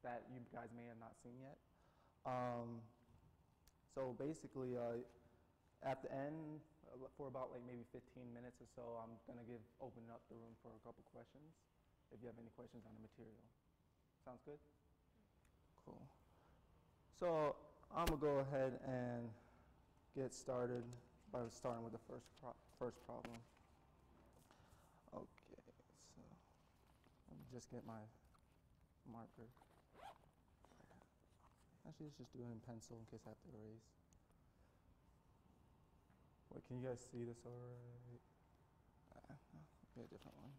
that you guys may have not seen yet. So basically, at the end, for about like maybe 15 minutes or so, I'm gonna open up the room for a couple questions, if you have any questions on the material. Sounds good? Cool. So I'm gonna go ahead and get started by starting with the first problem. Okay, so let me just get my marker. Actually, let's just do it in pencil in case I have to erase. Wait, can you guys see this all right? Get a different one.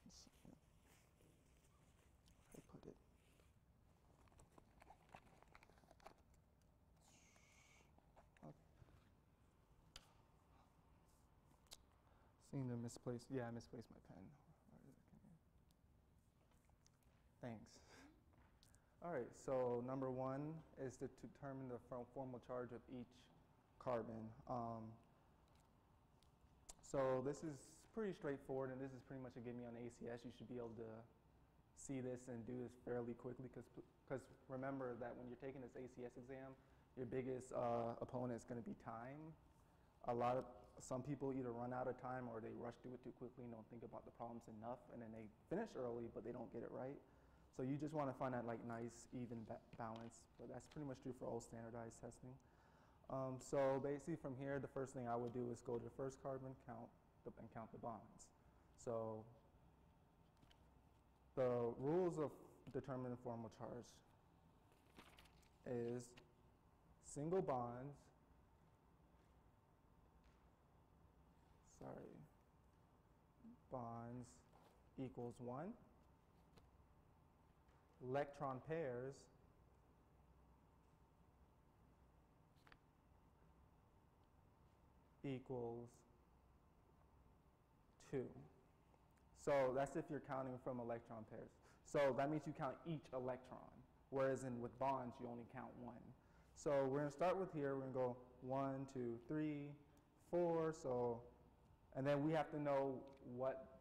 Let's see. I put it. Okay. Seem to misplace. Yeah, I misplaced my pen. Where is it? Thanks. All right, so number one is to determine the formal charge of each carbon. So this is pretty straightforward, and this is pretty much a give me on ACS. You should be able to see this and do this fairly quickly, because remember that when you're taking this ACS exam, your biggest opponent is going to be time. Some people either run out of time or they rush through it too quickly and don't think about the problems enough, and then they finish early, but they don't get it right. So you just want to find that like nice, even balance, but that's pretty much true for all standardized testing. So basically from here, the first thing I would do is go to the first carbon, count the bonds. So the rules of determining formal charge is single bonds, bonds equals 1. Electron pairs equals 2. So that's if you're counting from electron pairs. So that means you count each electron, whereas with bonds, you only count 1. So we're going to start with here. We're going to go 1, 2, 3, 4. So, and then we have to know what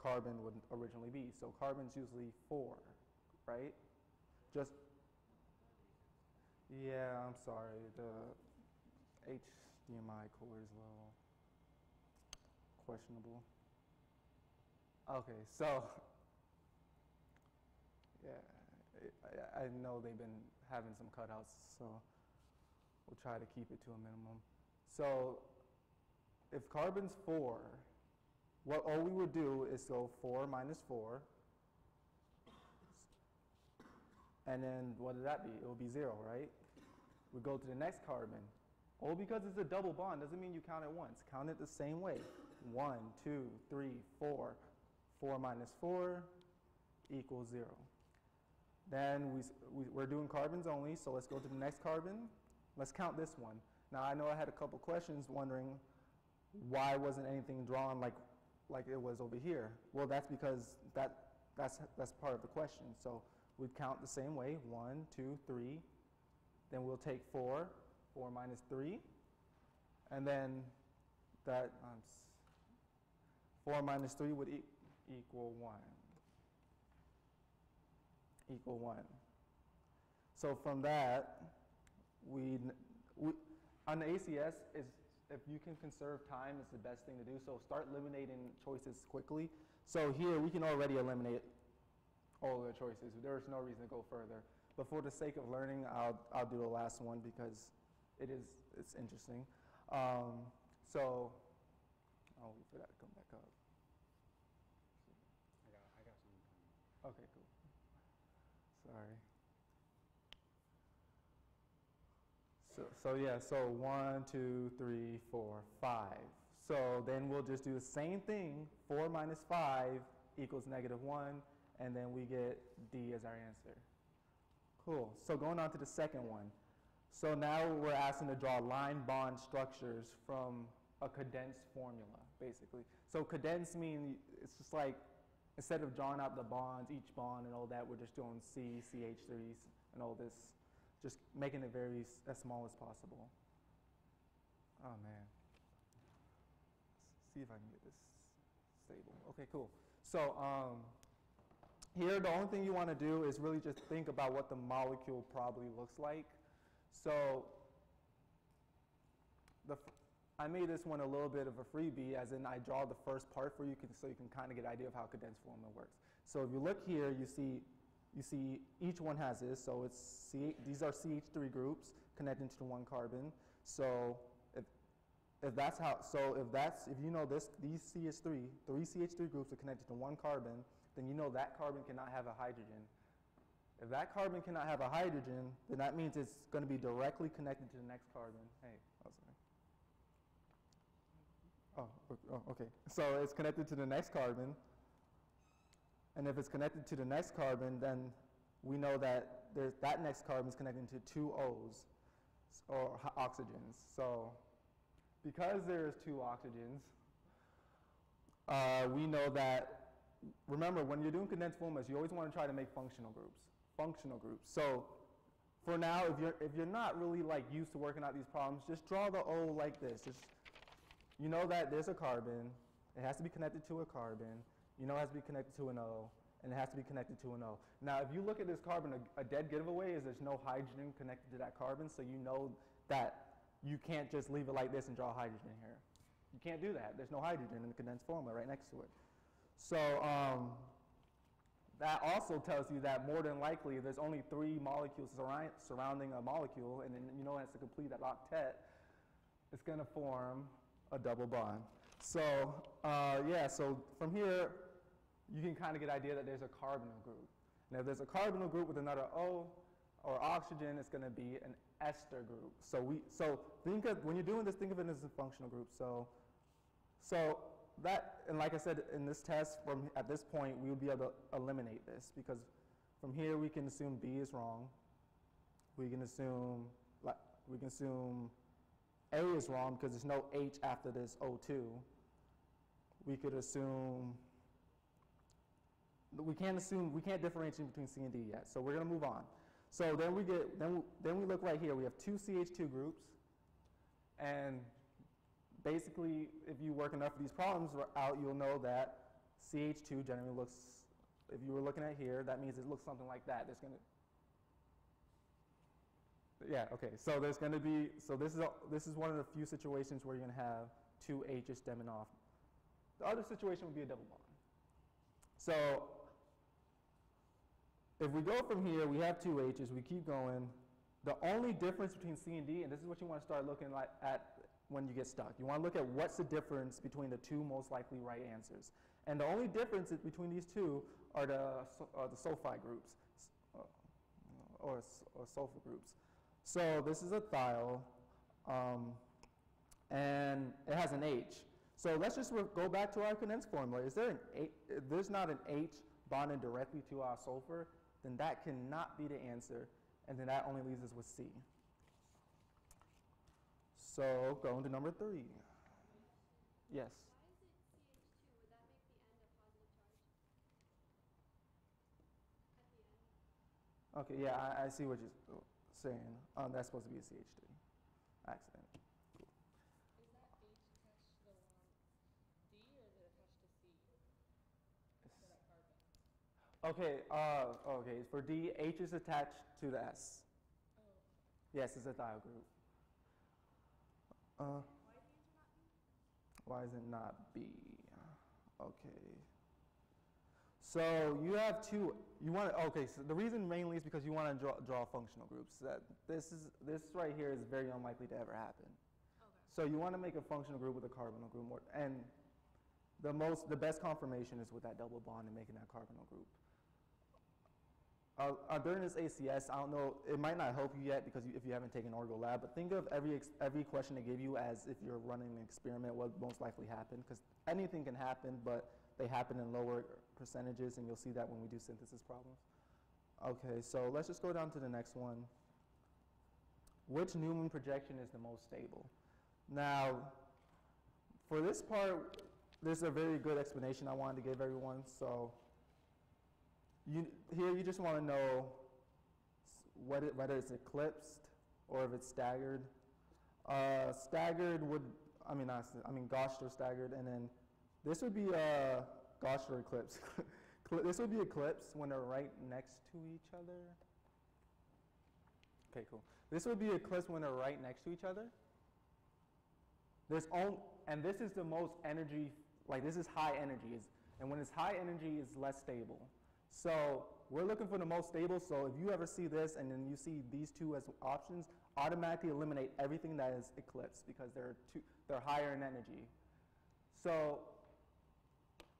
carbon would originally be. So carbon's usually 4, right? Yeah, I'm sorry. The HDMI cord is a little questionable. Okay, so yeah, I know they've been having some cutouts, so we'll try to keep it to a minimum. So if carbon's 4, all we would do is go 4 minus 4, and then what would that be? It would be 0, right? We go to the next carbon. Oh, because it's a double bond doesn't mean you count it once. Count it the same way. 1, 2, 3, 4. 4 minus 4 equals 0. Then we're doing carbons only, so let's go to the next carbon. Let's count this one. Now I know I had a couple questions wondering why wasn't anything drawn like it was over here. Well, that's because that's part of the question. So we'd count the same way, 1, 2, 3. Then we'll take 4 minus 3, and then 4 minus 3 would equal 1. So from that, on the ACS, if you can conserve time, it's the best thing to do. So start eliminating choices quickly. So here we can already eliminate all the choices. There's no reason to go further. But for the sake of learning, I'll do the last one because it's interesting. So I'll wait for that to come back up. I got something coming. Okay, cool. Sorry. So 1, 2, 3, 4, 5. So then we'll just do the same thing. 4 minus 5 equals -1, and then we get D as our answer. Cool. So going on to the second one. So now we're asking to draw line bond structures from a condensed formula, basically. So condensed means it's just like instead of drawing out the bonds, each bond and all that, we're just doing CH3s and all this, just making it as small as possible. Oh man. see if I can get this stable. Okay, cool. So here, the only thing you want to do is really just think about what the molecule probably looks like. So I made this one a little bit of a freebie, as in I draw the first part for you, so you can kind of get an idea of how condensed formula works. So if you look here, you see each one has this. So these are CH3 groups connecting to one carbon. So if you know these CH3, three CH3 groups are connected to one carbon, then you know that carbon cannot have a hydrogen. If that carbon cannot have a hydrogen, then that means it's going to be directly connected to the next carbon. Hey, oh, sorry. Oh, okay. So it's connected to the next carbon. And if it's connected to the next carbon, then we know that that next carbon is connected to two O's, or oxygens. So because there's two oxygens, we know that, remember, when you're doing condensed formulas, you always want to try to make functional groups. So for now, if you're not really like used to working out these problems, just draw the O like this. You know that there's a carbon. It has to be connected to a carbon. You know it has to be connected to an O, and it has to be connected to an O. Now, if you look at this carbon, a dead giveaway is there's no hydrogen connected to that carbon, so you know that you can't just leave it like this and draw hydrogen here. You can't do that. There's no hydrogen in the condensed formula right next to it. So that also tells you that more than likely there's only 3 molecules surrounding a molecule, and then you know it has to complete that octet. It's going to form a double bond. So yeah, so from here, you can kind of get an idea that there's a carbonyl group. Now, if there's a carbonyl group with another O or oxygen, it's going to be an ester group. So think of, when you're doing this, think of it as a functional group. So that, and like I said in this test, at this point, we would be able to eliminate this, because from here we can assume B is wrong. We can assume A is wrong because there's no H after this O2. We could assume, we can't differentiate between C and D yet, so we're going to move on. So then we look right here. We have 2 CH2 groups, and basically, if you work enough of these problems out, you'll know that CH2 generally looks, if you were looking at here, that means it looks something like that. There's going to, yeah, okay. So there's going to be, so this is one of the few situations where you're going to have 2 H's stemming off. The other situation would be a double bond. So if we go from here, we have 2 H's, we keep going. The only difference between C and D, and this is what you want to start looking at when you get stuck. You want to look at what's the difference between the 2 most likely right answers. And the only difference between these 2 are the sulfide groups, or sulfur groups. So this is a thiol, and it has an H. So let's just go back to our condensed formula. Is there if there's not an H bonded directly to our sulfur, then that cannot be the answer, and then that only leaves us with C. So going to number 3. Yes? Why is it CH2? Would that make the end a positive charge at the end? Okay, yeah, I see what you're saying. That's supposed to be a CH3 accident. Cool. Is that H attached to the D, or is it attached to C? For that carbon? Okay, okay, for D, H is attached to the S. Oh. Yes, it's a thiol group. Why is the answer not B? Why is it not B? Okay. So you have 2, okay, so the reason mainly is because you want to draw functional groups. This right here is very unlikely to ever happen. Okay. So you want to make a functional group with a carbonyl group, and the best confirmation is with that double bond and making that carbonyl group. During this ACS, I don't know, it might not help you yet because if you haven't taken Orgo Lab, but think of every question they give you as if you're running an experiment, what would most likely happen, because anything can happen, but they happen in lower percentages, and you'll see that when we do synthesis problems. Okay, so let's just go down to the next one. Which Newman projection is the most stable? Now, for this part, there's a very good explanation I wanted to give everyone. So here you just want to know whether it's eclipsed or if it's staggered. Staggered would, Gaussian or staggered, and then this would be Gaussian or eclipse. This would be eclipse when they're right next to each other. Okay, cool. This would be eclipse when they're right next to each other. And this is the most energy, like this is high energy, and when it's high energy, it's less stable. So we're looking for the most stable, so if you ever see this and then you see these two as options, automatically eliminate everything that is eclipse because they're higher in energy. So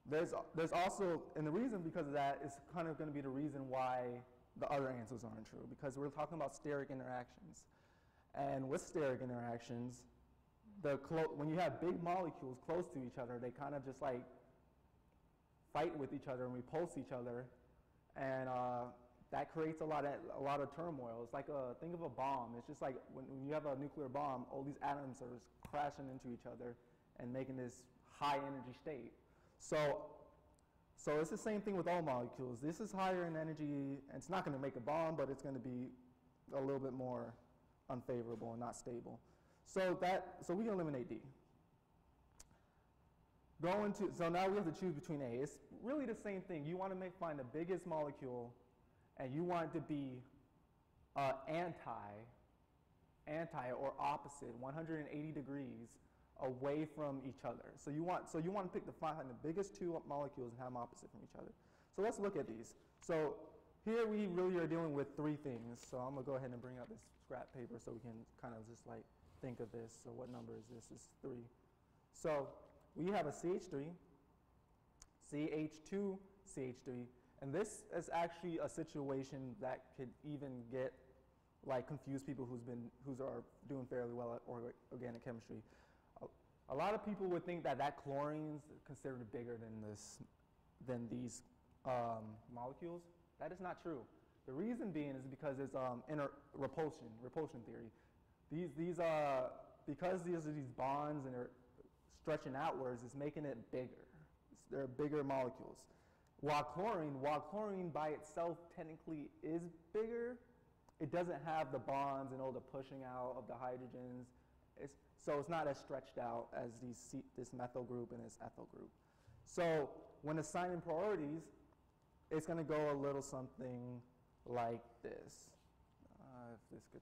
there's also, and the reason because of that is kind of going to be the reason why the other answers aren't true, because we're talking about steric interactions. And with steric interactions, when you have big molecules close to each other, they kind of just like fight with each other and repulse each other, and that creates a lot of turmoil. It's like think of a bomb. It's just like when you have a nuclear bomb, all these atoms are just crashing into each other and making this high energy state. So it's the same thing with all molecules. This is higher in energy, and it's not going to make a bomb, but it's going to be a little bit more unfavorable and not stable. So we can eliminate D. So now we have to choose between A. It's really the same thing. You want to find the biggest molecule, and you want it to be anti or opposite, 180 degrees away from each other. So you want to find the biggest two molecules and have them opposite from each other. So let's look at these. So here we really are dealing with three things. So I'm going to go ahead and bring out this scrap paper so we can kind of just like think of this. So what number is this? It's 3. So we have a CH3, CH2, CH3, and this is actually a situation that could even confuse people who are doing fairly well at organic chemistry. A lot of people would think that chlorine is considered bigger than these molecules. That is not true. The reason being is because it's repulsion theory. Because these are these bonds and they're stretching outwards, it's making it bigger. They're bigger molecules. While chlorine by itself technically is bigger, it doesn't have the bonds and all the pushing out of the hydrogens. So it's not as stretched out as this methyl group and this ethyl group. So when assigning priorities, it's going to go a little something like this. If this could.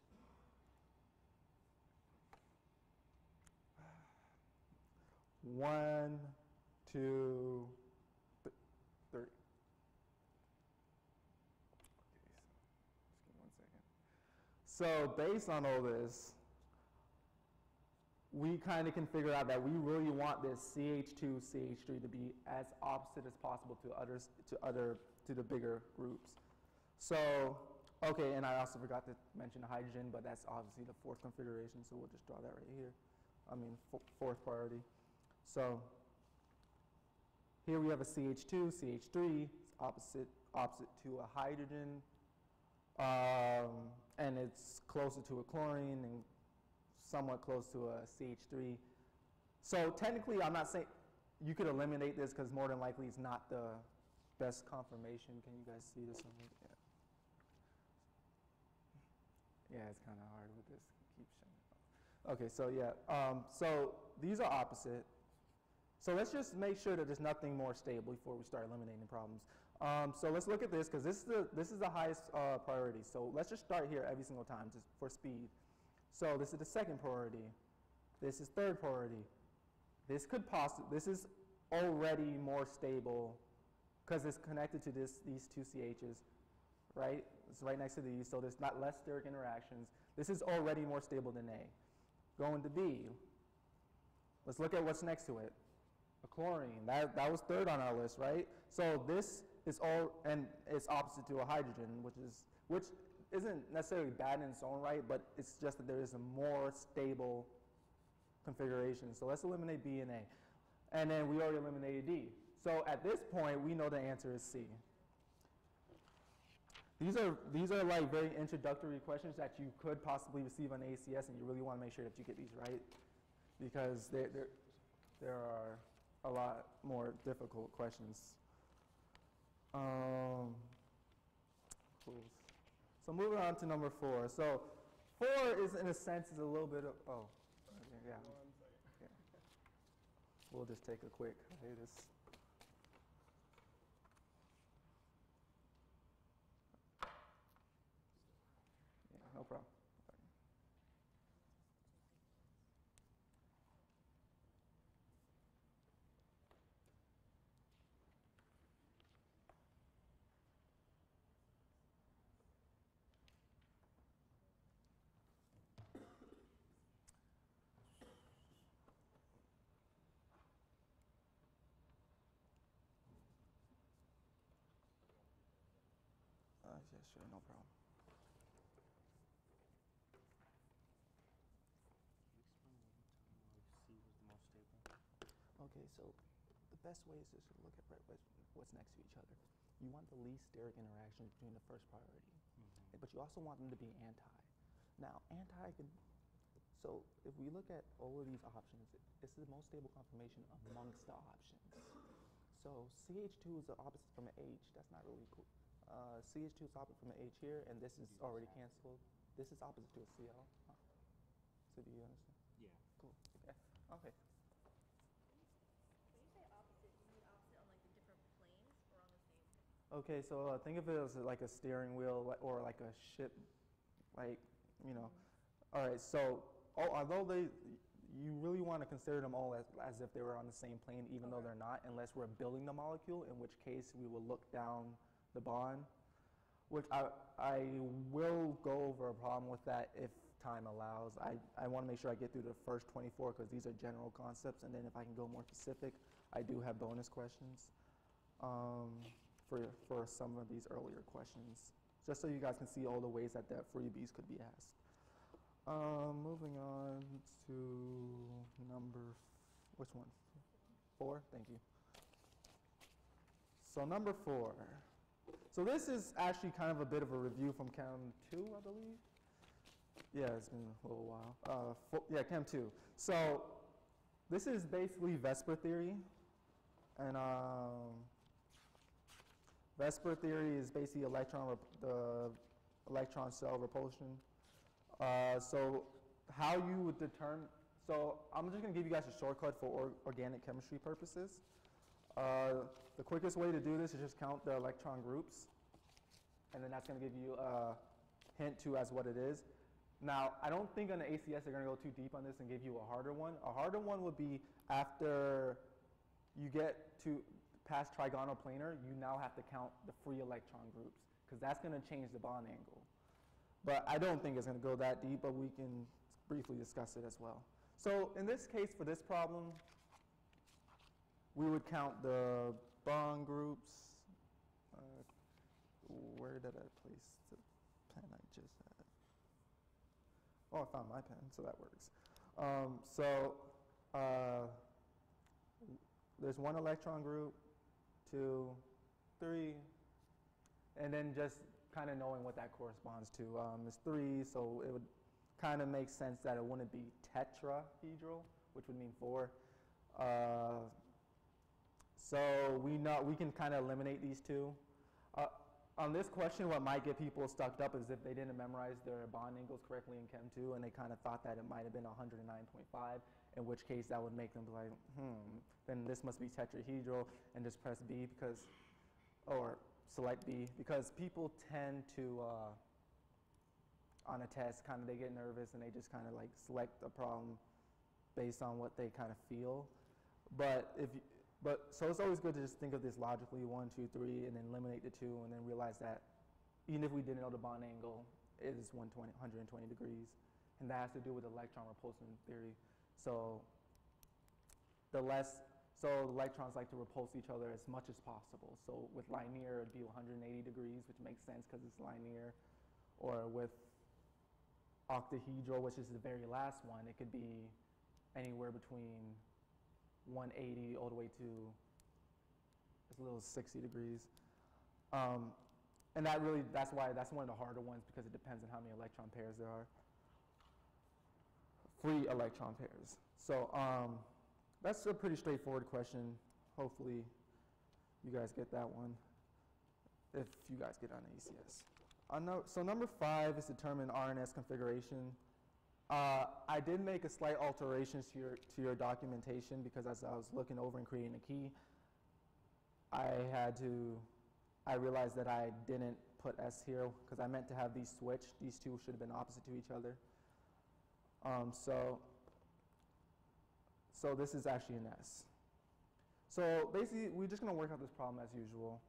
1, 2, 3. Okay, so just give me 1 second. So based on all this, we kind of can figure out that we really want this CH2, CH3 to be as opposite as possible to the bigger groups. So, okay, and I also forgot to mention the hydrogen, but that's obviously the 4th configuration, so we'll just draw that right here. 4th priority. So here we have a CH2, CH3, it's opposite to a hydrogen, and it's closer to a chlorine and somewhat close to a CH3. So technically, I'm not saying you could eliminate this because more than likely it's not the best conformation. Can you guys see this? Yeah, it's kind of hard with this. Keep showing. Okay, so yeah, so these are opposite. So let's just make sure that there's nothing more stable before we start eliminating problems. So let's look at this because this is the highest priority. So let's just start here every single time just for speed. So this is the 2nd priority. This is 3rd priority. This is already more stable because it's connected to these 2 CHs, right? It's right next to these, so there's not less steric interactions. This is already more stable than A. Going to B. Let's look at what's next to it. A chlorine. That was 3rd on our list, right? So this is and it's opposite to a hydrogen, which isn't necessarily bad in its own right, but it's just that there is a more stable configuration. So let's eliminate B and A. And then we already eliminated D. So at this point, we know the answer is C. These are like very introductory questions that you could possibly receive on ACS, and you really want to make sure that you get these right, because there are a lot more difficult questions. Cool. So moving on to number 4. So 4 is, in a sense, is a little bit of, oh, okay, yeah. 1 second. We'll just take a quick hiatus. Yeah, no problem. Yeah, sure, no problem. Can you explain one more time why C was the most stable? Okay, so the best way is just to look at what's next to each other. You want the least steric interaction between the first priority, but you also want them to be anti. Now, anti can, so if we look at all of these options, it's the most stable conformation amongst the options. So CH2 is the opposite from an H. That's not really cool. CH2 is opposite from an H here, and this is already canceled. This is opposite to a Cl. So do you understand? Yeah. Cool. Okay. Okay. When you say opposite, do you mean opposite on like the different planes or on the same? Okay, so think of it as like a steering wheel or like a ship, like, you know. All right, so although you really want to consider them all as if they were on the same plane, even though they're not, unless we're building the molecule, in which case we will look down the bond, which I will go over a problem with that if time allows. I want to make sure I get through the first 24 because these are general concepts, and then if I can go more specific, I do have bonus questions for some of these earlier questions, just so you guys can see all the ways that freebies could be asked. Moving on to which one? 4, thank you. So number 4. So this is actually kind of a bit of a review from Chem 2, I believe. Yeah, it's been a little while. Chem 2. So this is basically Vesper theory. And Vesper theory is basically the electron cell repulsion. So how you would determine, so I'm just going to give you guys a shortcut for organic chemistry purposes. The quickest way to do this is just count the electron groups, and then that's going to give you a hint to as what it is. Now, I don't think on the ACS they're going to go too deep on this and give you a harder one. A harder one would be after you get to past trigonal planar, you now have to count the free electron groups, because that's going to change the bond angle. But I don't think it's going to go that deep, but we can briefly discuss it as well. So in this case, for this problem, we would count the bond groups. Where did I place the pen I just had? Oh, I found my pen, so that works. There's 1 electron group, 2, 3, and then just kind of knowing what that corresponds to. It's 3, so it would kind of make sense that it wouldn't be tetrahedral, which would mean 4. So we can kind of eliminate these 2. On this question, what might get people stuck up is if they didn't memorize their bond angles correctly in Chem 2, and they kind of thought that it might have been 109.5, in which case that would make them be like, then this must be tetrahedral, and just press B or select B, because people tend to, on a test, kind of they get nervous and they just kind of like select a problem based on what they kind of feel. So it's always good to just think of this logically, 1, 2, 3, and then eliminate the 2, and then realize that even if we didn't know the bond angle, it is 120 degrees, and that has to do with electron repulsion theory. So the electrons like to repulse each other as much as possible. So with linear, it'd be 180 degrees, which makes sense because it's linear. Or with octahedral, which is the very last one, it could be anywhere between 180 all the way to as little as 60 degrees. And that's one of the harder ones, because it depends on how many electron pairs there are. Free electron pairs. So that's a pretty straightforward question. Hopefully you guys get that one, if you guys get on ACS. So number 5 is determine RNS configuration. I did make a slight alterations to your documentation because as I was looking over and creating a key, I realized that I didn't put S here because I meant to have these switched. These two should have been opposite to each other. So this is actually an S. So basically, we're just going to work out this problem as usual.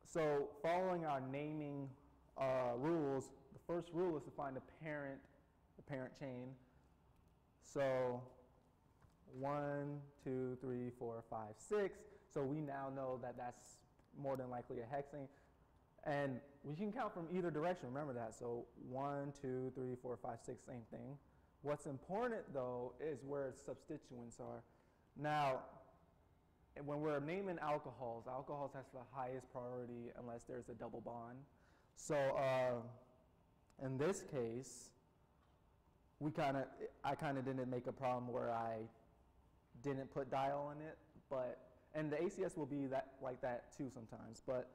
So following our naming rules, the first rule is to find the parent chain. So 1, 2, 3, 4, 5, 6. So we now know that that's more than likely a hexane. And we can count from either direction, remember that. So 1, 2, 3, 4, 5, 6, same thing. What's important though is where substituents are. Now, when we're naming alcohols has the highest priority unless there's a double bond. So in this case, I kind of didn't make a problem where I didn't put dial in it, and the ACS will be like that too sometimes, but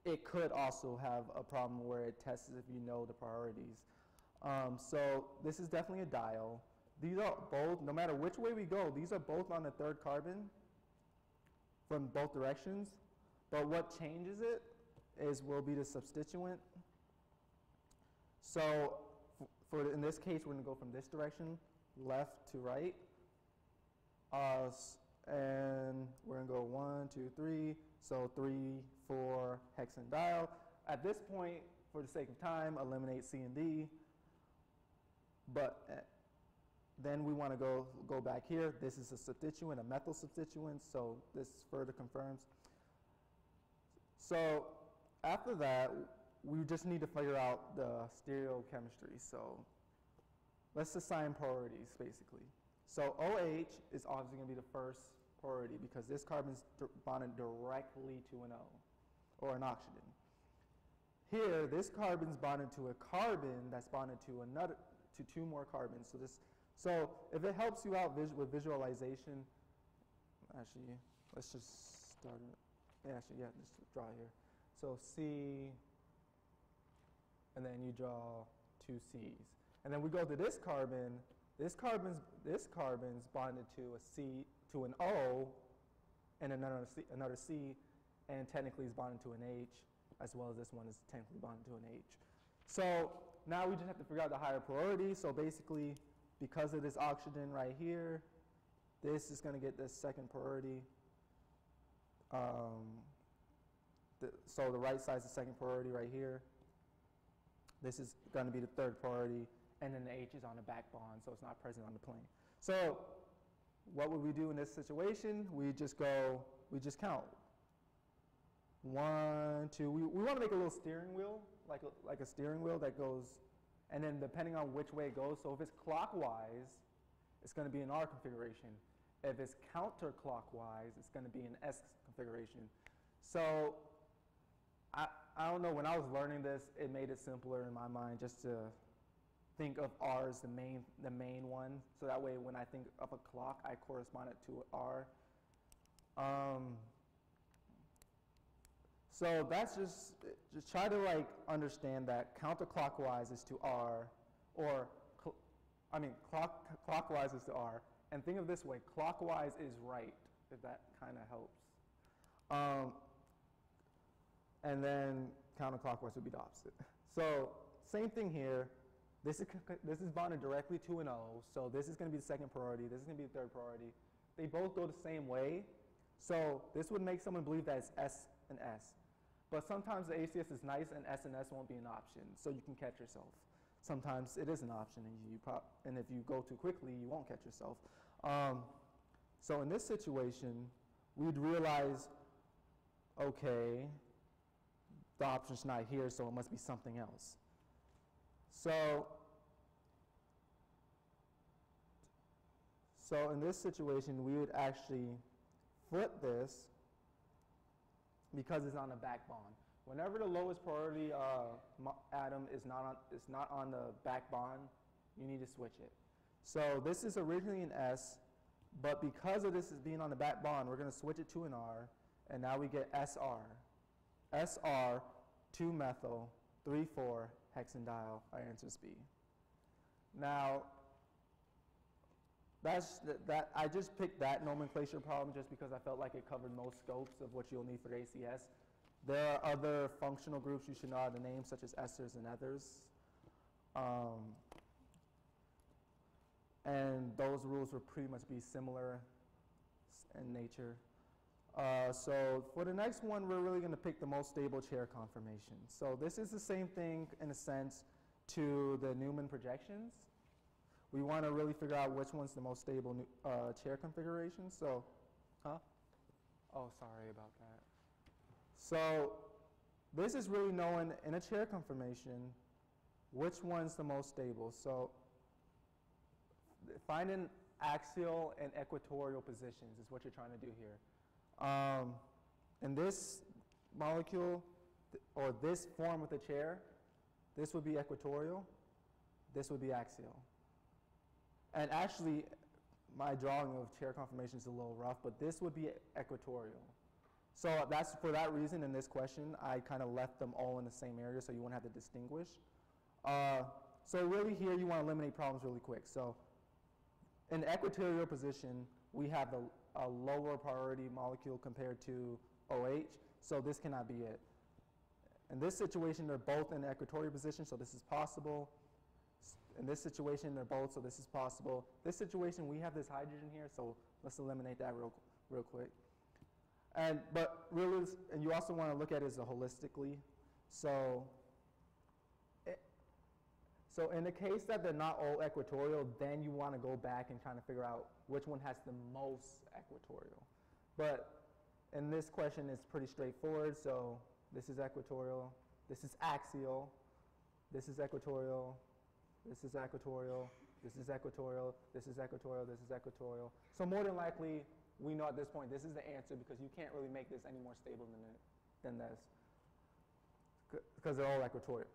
it could also have a problem where it tests if you know the priorities. So this is definitely a dial. These are both, no matter which way we go, these are both on the third carbon from both directions, but what changes it will be the substituent. So in this case, we're going to go from this direction, left to right. And we're going to go 1, 2, 3. So 3, 4, hexane dial. At this point, for the sake of time, eliminate C and D. But then we want to go back here. This is a substituent, a methyl substituent. So this further confirms. So after that, we just need to figure out the stereochemistry. So let's assign priorities, basically. So OH is obviously going to be the first priority because this carbon is bonded directly to an O, or an oxygen. Here, this carbon is bonded to a carbon that's bonded to two more carbons. So if it helps you out with visualization, actually, let's just start it. Actually, yeah, just draw here. So C, and then you draw two C's. And then we go to this carbon. This carbon's bonded to a C, to an O, and another C, and technically is bonded to an H, as well as this one is technically bonded to an H. So now we just have to figure out the higher priority. So basically, because of this oxygen right here, this is going to get this second priority. So the right side is the second priority right here. This is going to be the third priority. And then the H is on the back bond, so it's not present on the plane. So what would we do in this situation? We just count. 1, 2, we want to make a little steering wheel, like a steering wheel that goes, and then depending on which way it goes, so if it's clockwise, it's going to be an R configuration. If it's counterclockwise, it's going to be an S configuration. So I don't know, when I was learning this, it made it simpler in my mind just to think of R as the main one, so that way when I think of a clock, I correspond it to R. So that's just try to understand that counterclockwise is to R, or clockwise is to R, and think of it this way: clockwise is right, if that kind of helps. And then counterclockwise would be the opposite. So same thing here. This is bonded directly to an O, so this is going to be the second priority. This is going to be the third priority. They both go the same way, so this would make someone believe that it's S and S. But sometimes the ACS is nice and S won't be an option, so you can catch yourself. Sometimes it is an option, and if you go too quickly, you won't catch yourself. So in this situation, we'd realize, okay, the option's not here, so it must be something else. So in this situation, we would actually flip this because it's on the back bond. Whenever the lowest priority atom is not on the back bond, you need to switch it. So this is originally an S, but because of this is being on the back bond, we're going to switch it to an R, and now we get SR. SR, 2-methyl, 3,4, hexane dial. Our answer is B. Now, that I just picked that nomenclature problem just because I felt like it covered most scopes of what you'll need for ACS. There are other functional groups you should know how to name, such as esters and ethers. And those rules will pretty much be similar in nature. So for the next one, we're really going to pick the most stable chair conformation. So this is the same thing in a sense to the Newman projections. We want to really figure out which one's the most stable chair configuration. So, oh, sorry about that. So this is really knowing in a chair conformation which one's the most stable. So finding axial and equatorial positions is what you're trying to do here. In this molecule, or this form with a chair, this would be equatorial, this would be axial. And actually, my drawing of chair conformation is a little rough, but this would be equatorial. So that's for that reason in this question, I kind of left them all in the same area so you won't have to distinguish. So really here you want to eliminate problems really quick. So in the equatorial position, we have a lower priority molecule compared to OH, so this cannot be it. In this situation, they're both in the equatorial position, so this is possible. In this situation, they're both, so this is possible. This situation, we have this hydrogen here, so let's eliminate that real quick. But really, and you also want to look at it as a holistically. So in the case that they're not all equatorial, then you want to go back and try to figure out which one has the most equatorial. But in this question, it's pretty straightforward. So this is equatorial, this is axial, this is equatorial, this is equatorial, this is equatorial, this is equatorial, this is equatorial. So more than likely, we know at this point this is the answer because you can't really make this any more stable than this because they're all equatorial.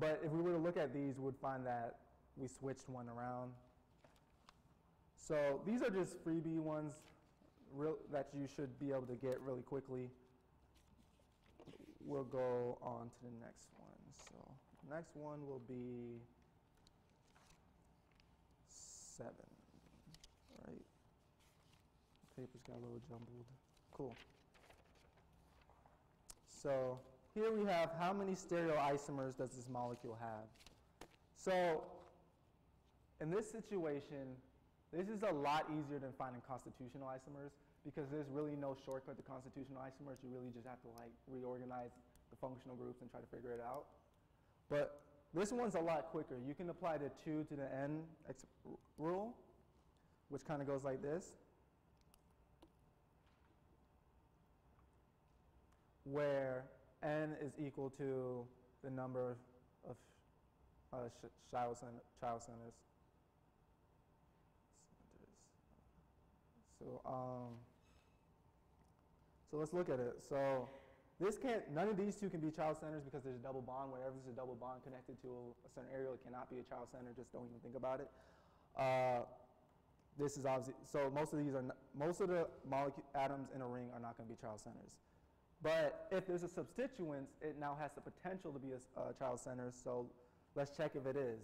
But if we were to look at these, we would find that we switched one around. So these are just freebie ones that you should be able to get really quickly. We'll go on to the next one. So the next one will be 7, right? Paper's got a little jumbled. Cool. So here we have how many stereoisomers does this molecule have? So in this situation, this is a lot easier than finding constitutional isomers because there's really no shortcut to constitutional isomers. You really just have to like reorganize the functional groups and try to figure it out. But this one's a lot quicker. You can apply the 2 to the n rule, which kind of goes like this, where n is equal to the number of child centers. So let's look at it. So this none of these two can be child centers because there's a double bond. Whenever there's a double bond connected to a certain area, it cannot be a child center. Just don't even think about it. This is obviously, so most of the atoms in a ring are not going to be child centers. But if there's a substituent, it now has the potential to be a child center. So let's check if it is.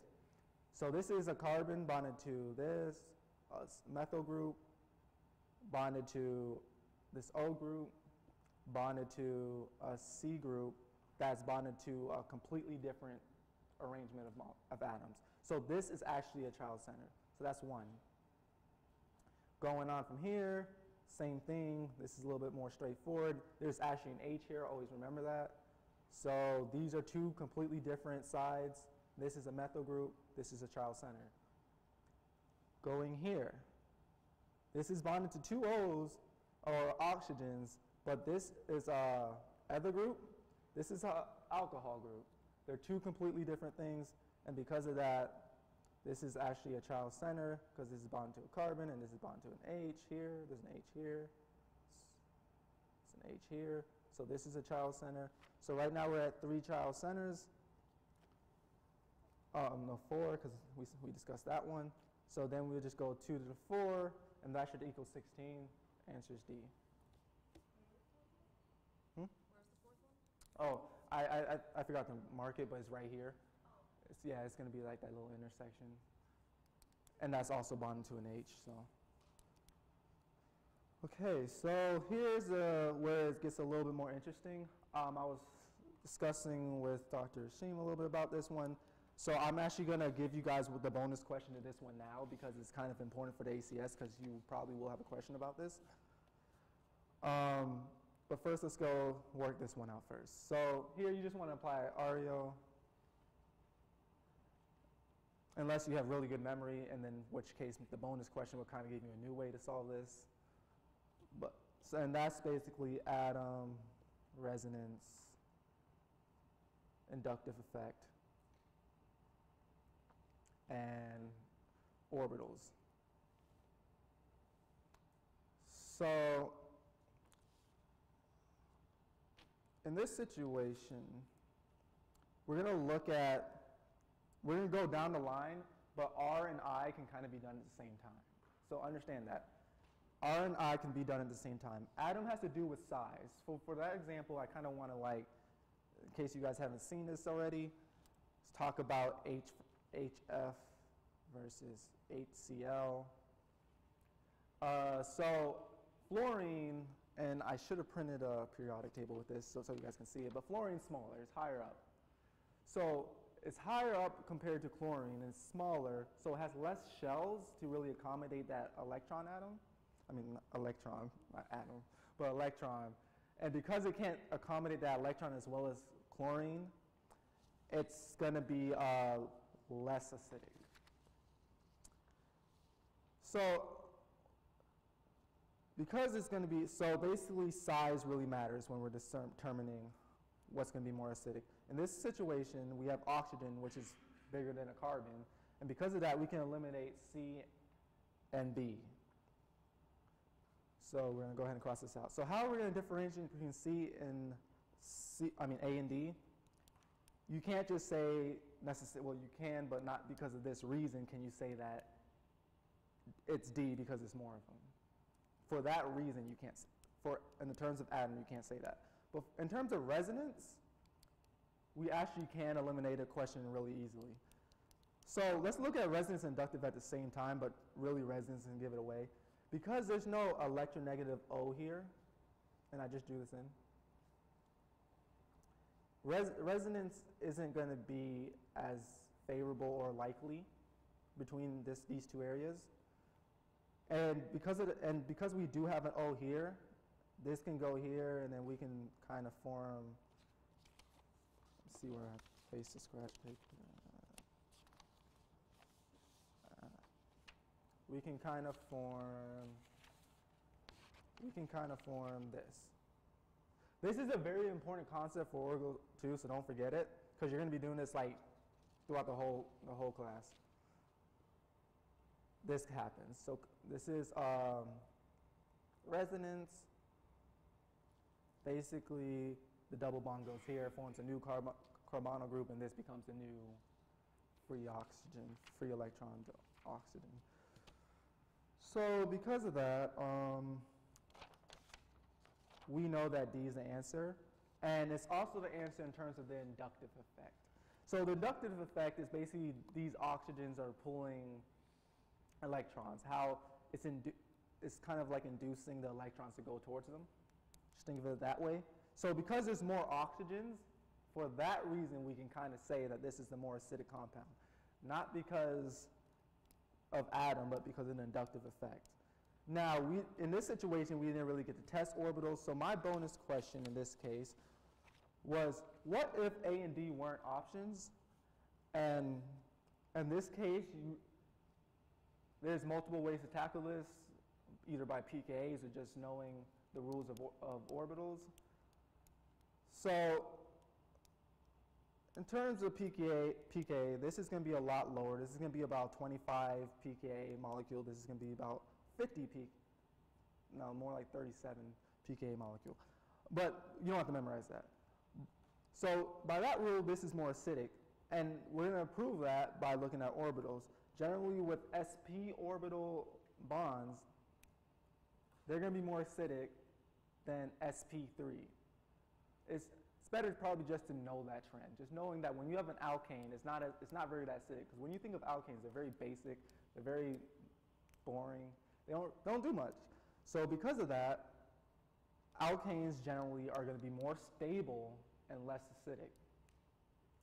So this is a carbon bonded to this methyl group, bonded to this O group, bonded to a C group that's bonded to a completely different arrangement of atoms. So this is actually a child center. So that's 1. Going on from here, same thing. This is a little bit more straightforward. There's actually an H here. Always remember that. So these are 2 completely different sides. This is a methyl group. This is a child center. Going here. This is bonded to 2 O's or oxygens, but this is a ether group. This is an alcohol group. They're 2 completely different things, and because of that, this is actually a child center because this is bonded to a carbon, and this is bonded to an H here. There's an H here. It's an H here. So this is a child center. So right now we're at 3 child centers. No, 4 because we discussed that one. So then we'll just go 2 to the 4, and that should equal 16. Answer is D. Where's the 4th one? Oh, I forgot to mark it, but it's right here. It's going to be like that little intersection. And that's also bonded to an H, so. Okay, so here's where it gets a little bit more interesting. I was discussing with Dr. Sheem a little bit about this one. So I'm actually going to give you guys the bonus question to this one now because it's kind of important for the ACS because you probably will have a question about this. But first, let's go work this one out first. So here you just want to apply Ario, unless you have really good memory, and then which case the bonus question will kind of give you a new way to solve this. And that's basically atom, resonance, inductive effect, and orbitals. So in this situation, we're going to go down the line, but R and I can kind of be done at the same time. So understand that. R and I can be done at the same time. Atom has to do with size. For that example, I kind of want to, like, in case you guys haven't seen this already, let's talk about HF versus HCl. So fluorine, and I should have printed a periodic table with this so you guys can see it, but fluorine's smaller, it's higher up. So it's higher up compared to chlorine, and it's smaller, so it has less shells to really accommodate that electron atom. I mean, electron, not atom, but electron. And because it can't accommodate that electron as well as chlorine, it's going to be less acidic. So because it's going to be, so basically size really matters when we're determining what's going to be more acidic. In this situation, we have oxygen, which is bigger than a carbon, and because of that, we can eliminate C and B. So we're going to go ahead and cross this out. So how are we going to differentiate between A and D? You can't just say necessarily, well, you can, but not because of this reason can you say that it's D because it's more of them. For that reason, you can't, in the terms of atom, you can't say that. But in terms of resonance, we actually can eliminate a question really easily. So let's look at resonance and inductive at the same time, but really resonance and give it away. Because there's no electronegative O here, and I just drew this in, resonance isn't going to be as favorable or likely between these two areas. And because we do have an O here, this can go here, and then we can kind of form, let's see where I placed the scratch paper. We can kind of form this. This is a very important concept for Orgo too, so don't forget it, because you're going to be doing this like throughout the whole class. This happens. So this is resonance. Basically, the double bond goes here, forms a new carbonyl group, and this becomes a new free oxygen, free electron oxygen. So because of that, we know that D is the answer, and it's also the answer in terms of the inductive effect. So the inductive effect is basically these oxygens are pulling electrons, how it's kind of like inducing the electrons to go towards them. Just think of it that way. So because there's more oxygens, for that reason we can kind of say that this is the more acidic compound. Not because of atom, but because of an inductive effect. Now, in this situation, we didn't really get to test orbitals, so my bonus question in this case was, what if A and D weren't options? And in this case, there's multiple ways to tackle this, either by pKa's or just knowing the rules of orbitals. So in terms of pK, this is going to be a lot lower. This is going to be about 25 pKa molecule. This is going to be about 50 more like 37 pKa molecule. But you don't have to memorize that. So by that rule, this is more acidic. And we're going to prove that by looking at orbitals. Generally with sp orbital bonds, they're going to be more acidic than sp3. It's better probably just to know that trend. Just knowing that when you have an alkane, it's not very acidic. Because when you think of alkanes, they're very basic, they're very boring. They don't do much. So because of that, alkanes generally are going to be more stable and less acidic.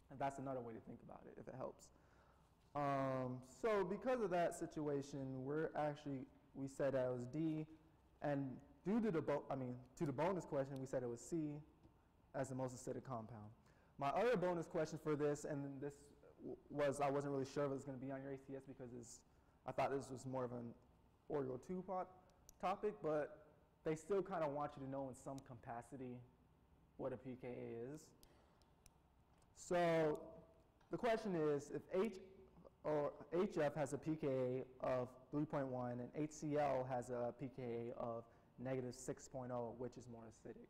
And that's another way to think about it, if it helps. So because of that situation, we said that it was D, and due to to the bonus question, we said it was C as the most acidic compound. My other bonus question for this, and this was, I wasn't really sure if it was going to be on your ACS because I thought this was more of an Orgo 2 topic, but they still kind of want you to know in some capacity what a pKa is. So the question is, if HF has a pKa of 3.1 and HCl has a pKa of negative 6.0, which is more acidic.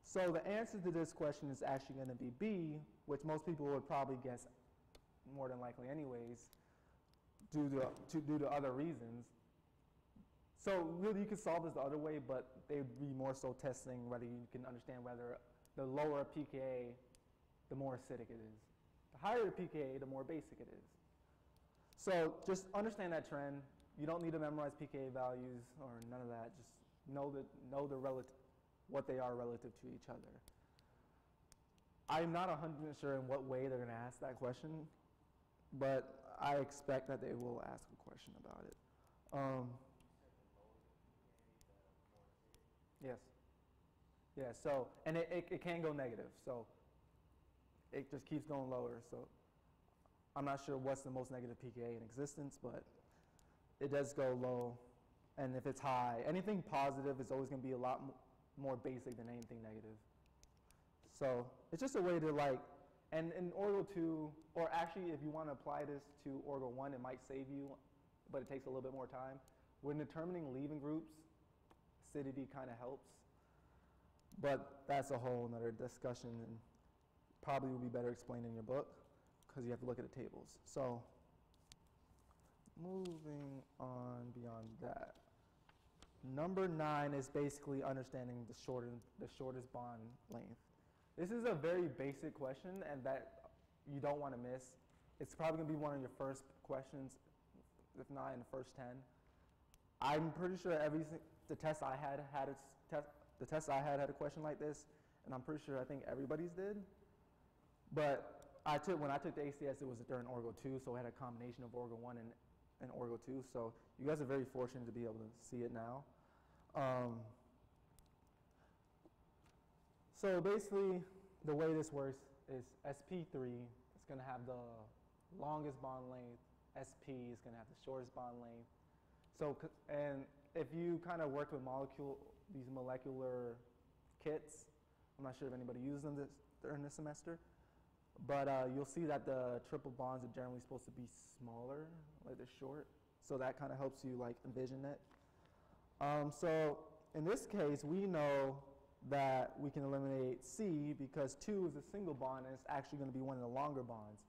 So the answer to this question is actually going to be B, which most people would probably guess more than likely anyways, due to other reasons. So really you could solve this the other way, but they'd be more so testing whether you can understand whether the lower pKa, the more acidic it is. The higher the pKa, the more basic it is. So just understand that trend. You don't need to memorize pKa values or none of that. Just know the relative, what they are relative to each other. I'm not 100% sure in what way they're going to ask that question, but I expect that they will ask a question about it. Yes. Yeah, so, and it can go negative, so it just keeps going lower. So I'm not sure what's the most negative pKa in existence, but it does go low. And if it's high, anything positive is always going to be a lot more basic than anything negative. So it's just a way to and in Orgo 2, or actually if you want to apply this to Orgo 1, it might save you, but it takes a little bit more time. When determining leaving groups, acidity kind of helps. But that's a whole nother discussion and probably will be better explained in your book because you have to look at the tables. So moving on beyond that. Number 9 is basically understanding the shortest bond length. This is a very basic question and that you don't want to miss. It's probably going to be one of your first questions, if not in the first 10. I'm pretty sure the test I had a question like this, and I'm pretty sure I think everybody's did. But when I took the ACS, it was during Orgo 2, so I had a combination of Orgo 1 and Orgo 2. So you guys are very fortunate to be able to see it now. So basically, the way this works is sp3 is going to have the longest bond length. Sp is going to have the shortest bond length. So, and if you kind of work with these molecular kits, I'm not sure if anybody uses them during this semester, but you'll see that the triple bonds are generally supposed to be smaller, like they're short. So that kind of helps you envision it. So in this case, we know that we can eliminate C because 2 is a single bond and it's actually going to be one of the longer bonds.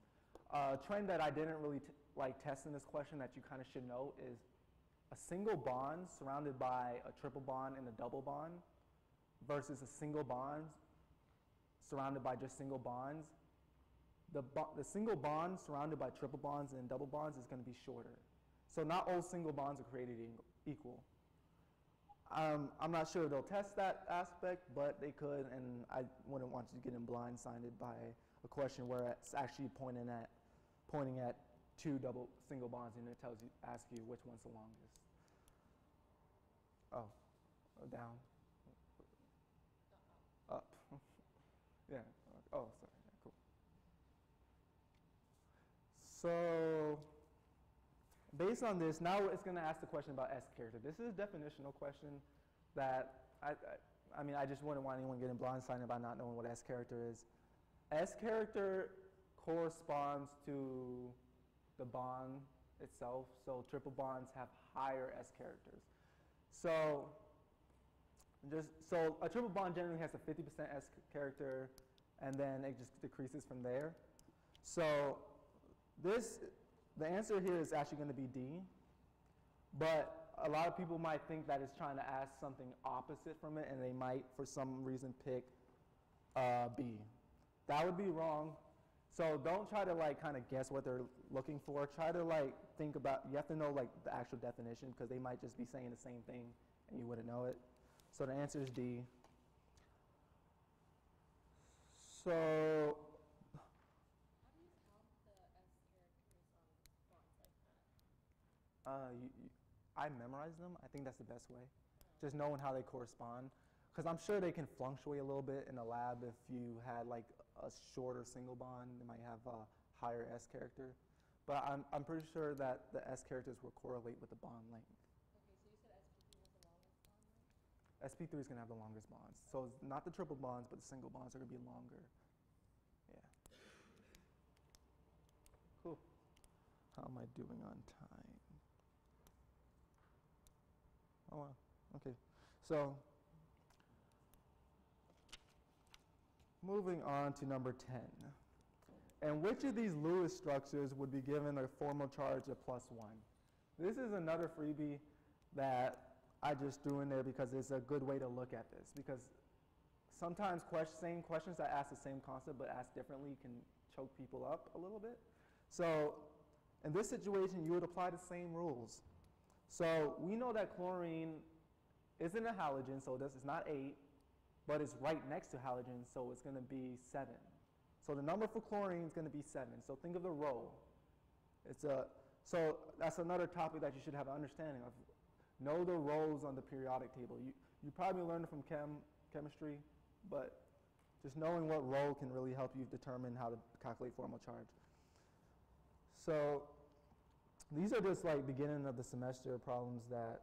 A trend that I didn't really test in this question that you kind of should know is a single bond surrounded by a triple bond and a double bond versus a single bond surrounded by just single bonds. The single bond surrounded by triple bonds and double bonds is going to be shorter. So not all single bonds are created equal. I'm not sure they'll test that aspect, but they could, and I wouldn't want you to get blindsided by a question where it's actually pointing at 2 single bonds and it asks you which one's the longest. Oh, down. Up. Yeah. Oh, sorry. Yeah, cool. So based on this, now it's going to ask the question about S character. This is a definitional question that I just wouldn't want anyone getting blindsided by not knowing what S character is. S character corresponds to the bond itself. So triple bonds have higher S characters. So a triple bond generally has a 50% S character, and then it just decreases from there. So the answer here is actually going to be D, but a lot of people might think that it's trying to ask something opposite from it, and they might, for some reason, pick B. That would be wrong. So don't try to like kind of guess what they're looking for. Try to like think about, you have to know like the actual definition because they might just be saying the same thing and you wouldn't know it. So the answer is D. So How do you count the S characters on bonds like that? I memorize them. I think that's the best way. Just knowing how they correspond. Because I'm sure they can fluctuate a little bit in the lab. If you had like a shorter single bond, they might have a higher S character. But I'm pretty sure that the S characters will correlate with the bond length. Okay, so you said sp3 has the longest bond length? sp3 is going to have the longest bonds. So it's not the triple bonds, but the single bonds are going to be longer. Yeah. Cool. How am I doing on time? Oh, wow. Okay. So moving on to number 10. And which of these Lewis structures would be given a formal charge of +1? This is another freebie that I just threw in there because it's a good way to look at this. Because sometimes same questions that ask the same concept but asked differently can choke people up a little bit. So in this situation, you would apply the same rules. So we know that chlorine isn't a halogen, so this is not 8, but it's right next to halogen, so it's going to be 7. So the number for chlorine is going to be 7. So think of the row. So that's another topic that you should have an understanding of. Know the rows on the periodic table. You probably learned it from chemistry, but just knowing what row can really help you determine how to calculate formal charge. So these are just like beginning of the semester problems that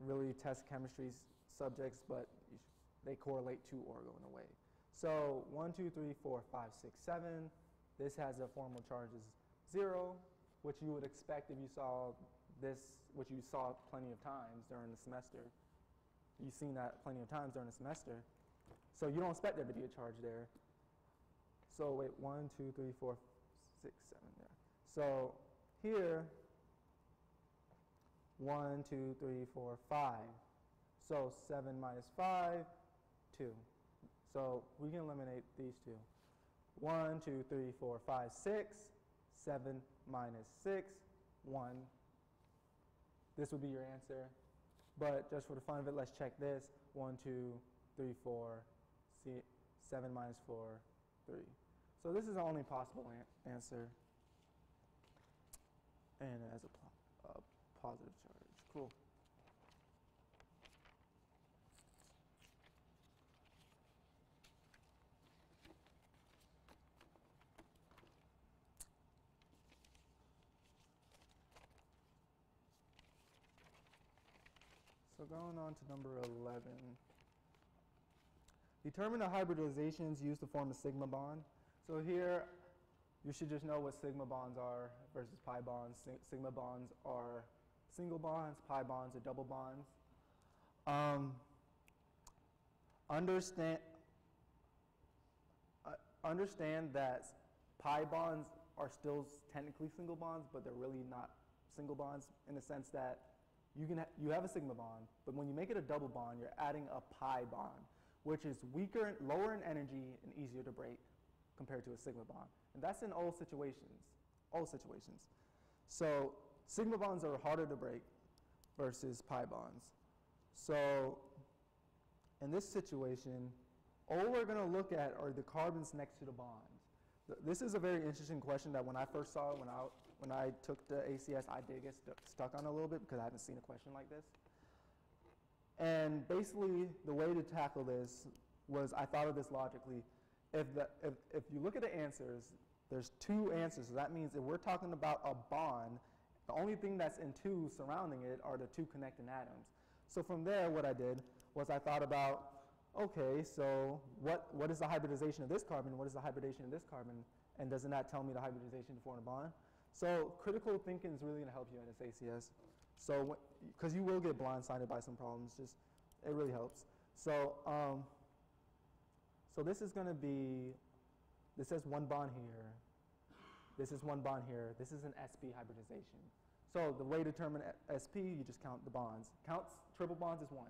really test chemistry subjects, but they correlate to orgo in a way. So 1, 2, 3, 4, 5, 6, 7. This has a formal charge as 0, which you would expect if you saw this, which you saw plenty of times during the semester. You've seen that plenty of times during the semester. So you don't expect there to be a charge there. So wait, 1, 2, 3, 4, 6, 7 there. So here, 1, 2, 3, 4, 5. So 7 minus 5, 2. So we can eliminate these two. 1, 2, 3, 4, 5, 6. 7 minus 6, 1. This would be your answer. But just for the fun of it, let's check this. 1, 2, 3, 4, 7 minus 4, 3. So this is the only possible answer. And it has a positive charge. Cool. So going on to number 11. Determine the hybridizations used to form a sigma bond. So here, you should just know what sigma bonds are versus pi bonds. Sigma bonds are single bonds, pi bonds are double bonds. Understand that pi bonds are still technically single bonds, but they're really not single bonds in the sense that you have a sigma bond, but when you make it a double bond, you're adding a pi bond, which is weaker, lower in energy, and easier to break compared to a sigma bond. And that's in all situations. So sigma bonds are harder to break versus pi bonds. So in this situation, all we're going to look at are the carbons next to the bonds. This is a very interesting question that when I first saw it, when I took the ACS, I did get stuck on a little bit because I haven't seen a question like this. And basically, the way to tackle this was I thought of this logically. If you look at the answers, there's 2 answers. So that means if we're talking about a bond, the only thing that's in 2 surrounding it are the 2 connecting atoms. So from there, what I did was I thought about, okay, so what is the hybridization of this carbon? What is the hybridization of this carbon? And doesn't that tell me the hybridization to form a bond? So critical thinking is really going to help you in this ACS. So, because you will get blindsided by some problems, it really helps. So, so this is going to be, this says 1 bond here. This is 1 bond here. This is an sp hybridization. So the way to determine sp, you just count the bonds. Triple bonds is 1.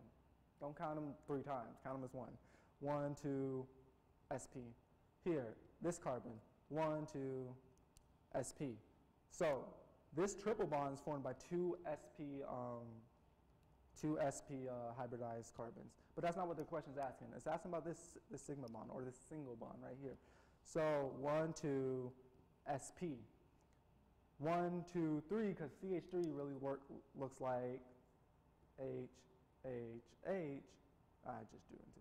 Don't count them 3 times. Count them as 1. 1, 2, sp. Here, this carbon, 1, 2, sp. So this triple bond is formed by two sp hybridized carbons. But that's not what the question's asking. It's asking about this sigma bond, or this single bond right here. So 1, 2, sp. 1, 2, 3, because CH3 really looks like H, H, H. I just do into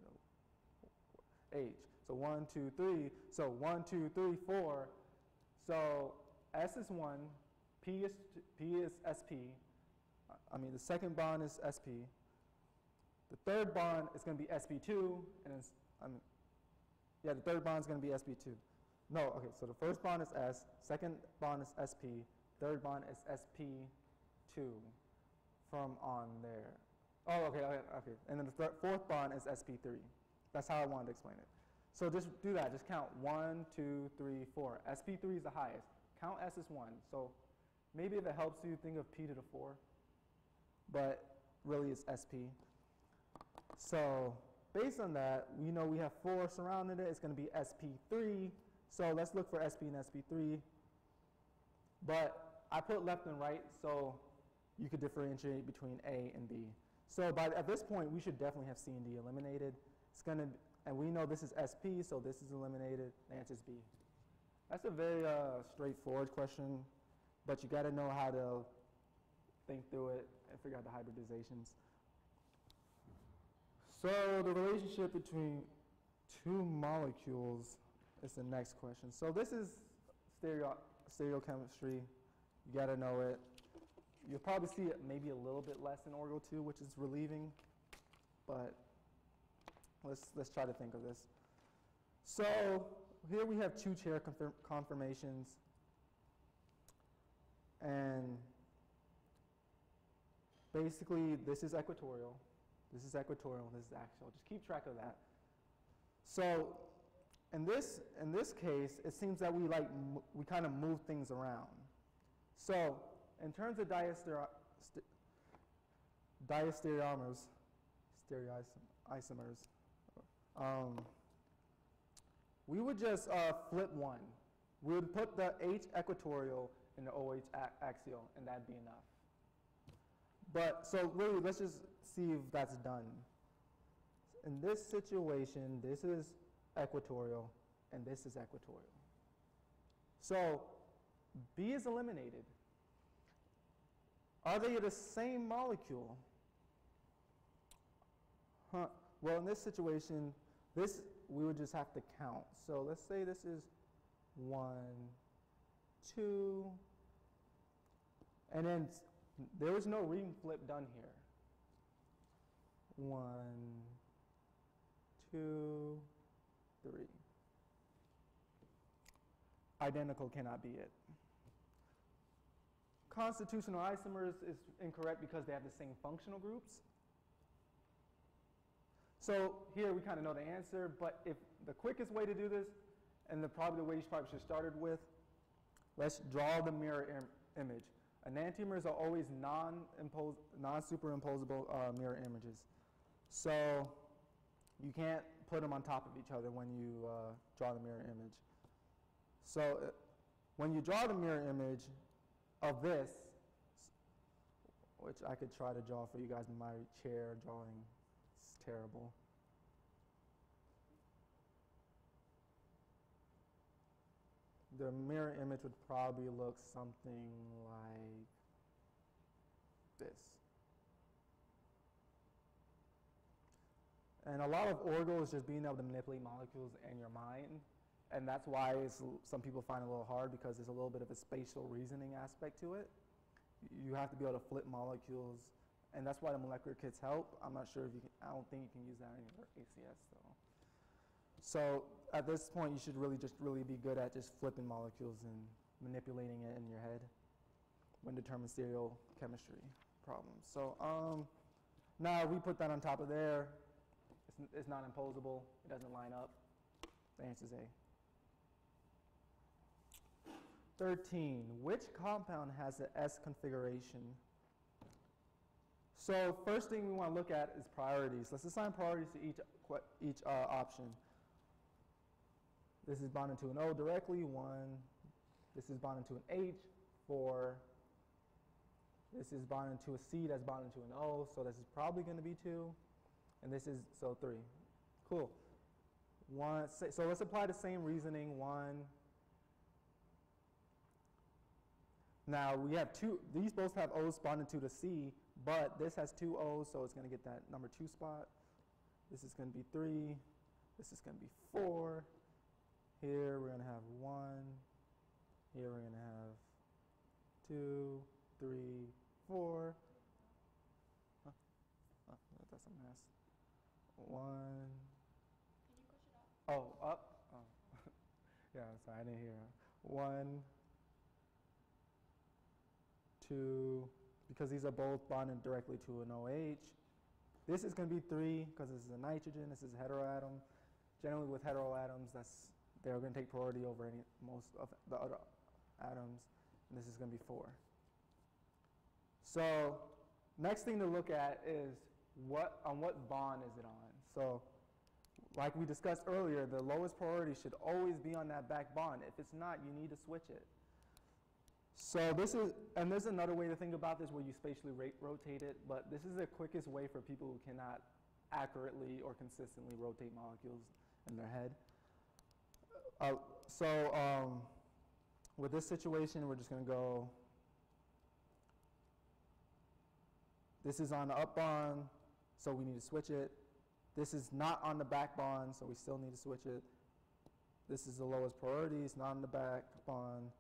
the H. So 1, 2, 3. So 1, 2, 3, 4. So S is 1, P is sp. I mean, the second bond is sp. The third bond is going to be sp2, and it's, the third bond is going to be sp2. No, okay, so the first bond is S, second bond is sp, third bond is sp2 from on there. Oh, okay. And then the fourth bond is sp3. That's how I wanted to explain it. So just do that. Just count 1, 2, 3, 4. sp3 is the highest. Count S as 1. So maybe if it helps you, think of p to the 4. But really it's sp. So based on that, we know we have 4 surrounding it. It's going to be sp3. So let's look for sp and sp3. But I put left and right so you could differentiate between A and B. So at this point, we should definitely have C and D eliminated. It's going to, and we know this is sp, so this is eliminated. The answer is B. That's a very straightforward question, but you got to know how to think through it and figure out the hybridizations. So the relationship between two molecules is the next question. So this is stereochemistry. You got to know it. You'll probably see it maybe a little bit less in Orgo 2, which is relieving, but let's try to think of this. So here we have two chair conformations, and basically this is equatorial, this is equatorial, this is axial. Just keep track of that. So in this case, it seems that we kind of move things around. So in terms of diastereoisomers, we would just flip one. We would put the H equatorial in the OH axial, and that'd be enough. But so really, let's just see if that's done. In this situation, this is equatorial, and this is equatorial. So B is eliminated. Are they the same molecule? Well, in this situation, we would just have to count. So let's say this is 1, 2, and then there was no ring flip done here. 1, 2, 3. Identical cannot be it. Constitutional isomers is incorrect because they have the same functional groups. So here we kind of know the answer, but if the quickest way to do this, and probably the way you probably should have started with, let's draw the mirror image. Enantiomers are always non-superimposable mirror images. So you can't put them on top of each other when you draw the mirror image. So when you draw the mirror image of this, which I could try to draw for you guys in my chair drawing, it's terrible. The mirror image would probably look something like this. And a lot of Orgo is just being able to manipulate molecules in your mind. And that's why some people find it a little hard, because there's a little bit of a spatial reasoning aspect to it. You have to be able to flip molecules, and that's why the molecular kits help. I'm not sure if you can, I don't think you can use that in your ACS though. So at this point, you should really be good at just flipping molecules and manipulating it in your head when determining stereochemistry problems. So now we put that on top of there. It's not imposable. It doesn't line up. The answer is A. 13, which compound has the S configuration? So first thing we want to look at is priorities. Let's assign priorities to each option. This is bonded to an O directly, 1. This is bonded to an H, 4. This is bonded to a C that's bonded to an O, so this is probably going to be 2. And this is, so 3. Cool. So let's apply the same reasoning. 1. Now we have 2, these both have O's bonded to the C, but this has 2 O's, so it's going to get that number 2 spot. This is going to be 3. This is going to be 4. Here we're going to have 1. Here we're going to have 2, 3, 4. That's a mess. 1. Can you push it up? Oh, up? Oh. Yeah, I'm sorry, I didn't hear. 1, 2, because these are both bonded directly to an OH. This is going to be 3 because this is a nitrogen. This is a heteroatom. Generally with heteroatoms, they're going to take priority over most of the other atoms. And this is going to be 4. So next thing to look at is on what bond is it on. So like we discussed earlier, the lowest priority should always be on that back bond. If it's not, you need to switch it. So there's another way to think about this where you spatially rotate it, but this is the quickest way for people who cannot accurately or consistently rotate molecules in their head. With this situation, we're just going to go, this is on the up bond, so we need to switch it. This is not on the back bond, so we still need to switch it. This is the lowest priority, it's not on the back bond.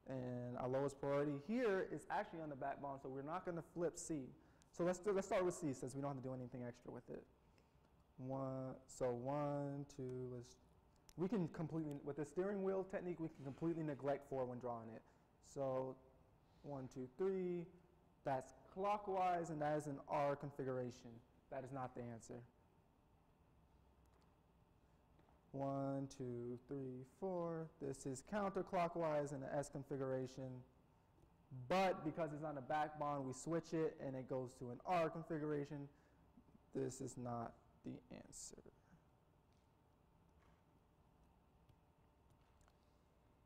And our lowest priority here is actually on the back bond, so we're not going to flip C. So let's start with C since we don't have to do anything extra with it. 1, 2, we can completely, with the steering wheel technique, we can completely neglect 4 when drawing it. So 1, 2, 3, that's clockwise, and that is an R configuration. That is not the answer. 1, 2, 3, 4. This is counterclockwise in the S configuration. But because it's on the back bond, we switch it and it goes to an R configuration. This is not the answer.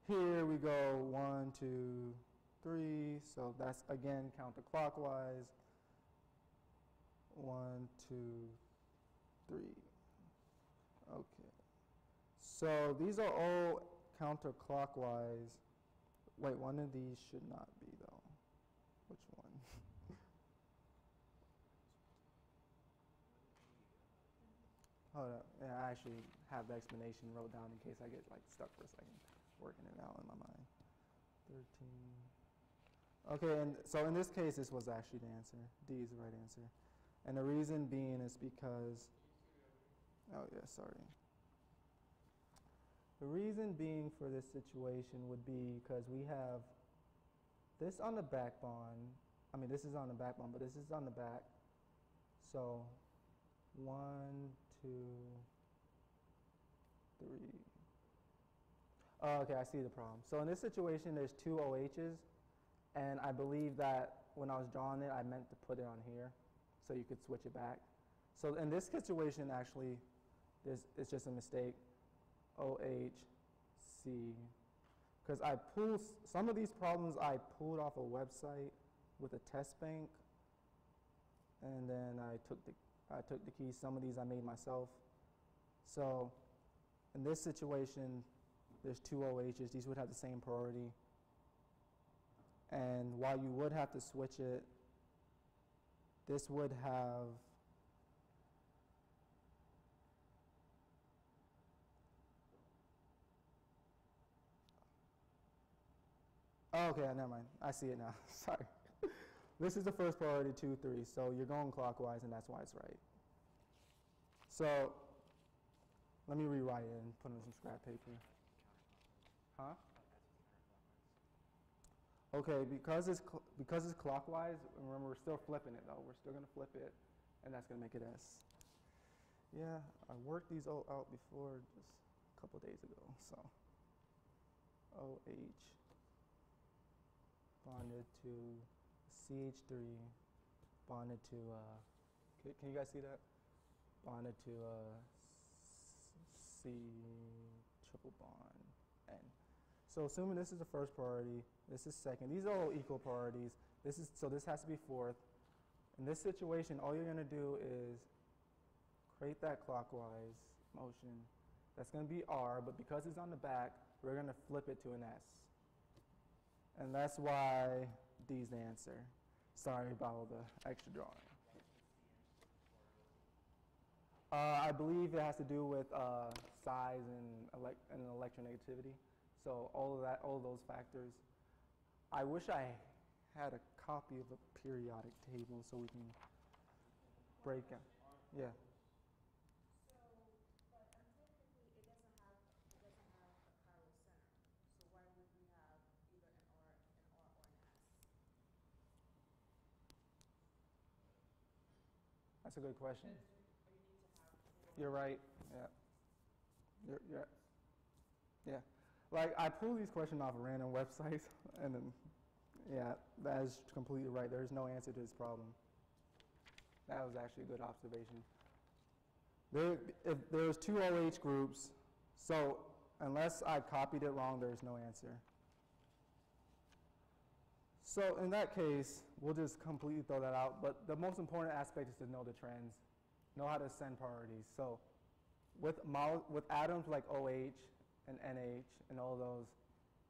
Here we go 1, 2, 3. So that's again counterclockwise. 1, 2, 3. Okay. So these are all counterclockwise. Wait, one of these should not be though. Which one? Hold up. Yeah, I actually have the explanation wrote down in case I get like stuck for a second working it out in my mind. 13. Okay, and so in this case, this was actually the answer. D is the right answer. And the reason being is because, oh yeah, sorry. The reason being for this situation would be because we have this on the back bond. I mean, this is on the back bond, but this is on the back. So 1, 2, 3. Oh, okay, I see the problem. So in this situation, there's 2 OHs, and I believe that when I was drawing it, I meant to put it on here so you could switch it back. So in this situation, actually, it's just a mistake. OH, C, because I pulled some of these problems I pulled off a website with a test bank, and then I took the keys. Some of these I made myself. So in this situation, there's 2 OHs. These would have the same priority. And while you would have to switch it, this would have oh, okay, never mind. I see it now. Sorry. This is the first priority, 2, 3. So you're going clockwise, and that's why it's right. So let me rewrite it and put it on some scrap paper. Huh? Okay, because it's clockwise, remember we're still flipping it though. We're still going to flip it, and that's going to make it S. Yeah, I worked these all out before just a couple days ago. So OH bonded to CH3, bonded to, can you guys see that? Bonded to C3. triple bond, N. So assuming this is the first priority, this is second. These are all equal priorities. So this has to be fourth. In this situation, all you're going to do is create that clockwise motion. That's going to be R, but because it's on the back, we're going to flip it to an S. And that's why D's the answer. Sorry about all the extra drawing. I believe it has to do with size and electronegativity. So all of those factors. I wish I had a copy of a periodic table so we can break out. Yeah. So, but technically it doesn't have a chiral center. So why would we have either an R or an S? That's a good question. Or you need to have four. You're right. Yeah. Yeah. Like, I pull these questions off of random websites, and then, yeah, that is completely right. There's no answer to this problem. That was actually a good observation. If there's two OH groups, so unless I copied it wrong, there's no answer. So in that case, we'll just completely throw that out. But the most important aspect is to know the trends, know how to ascend priorities. So with atoms like OH and NH and all those,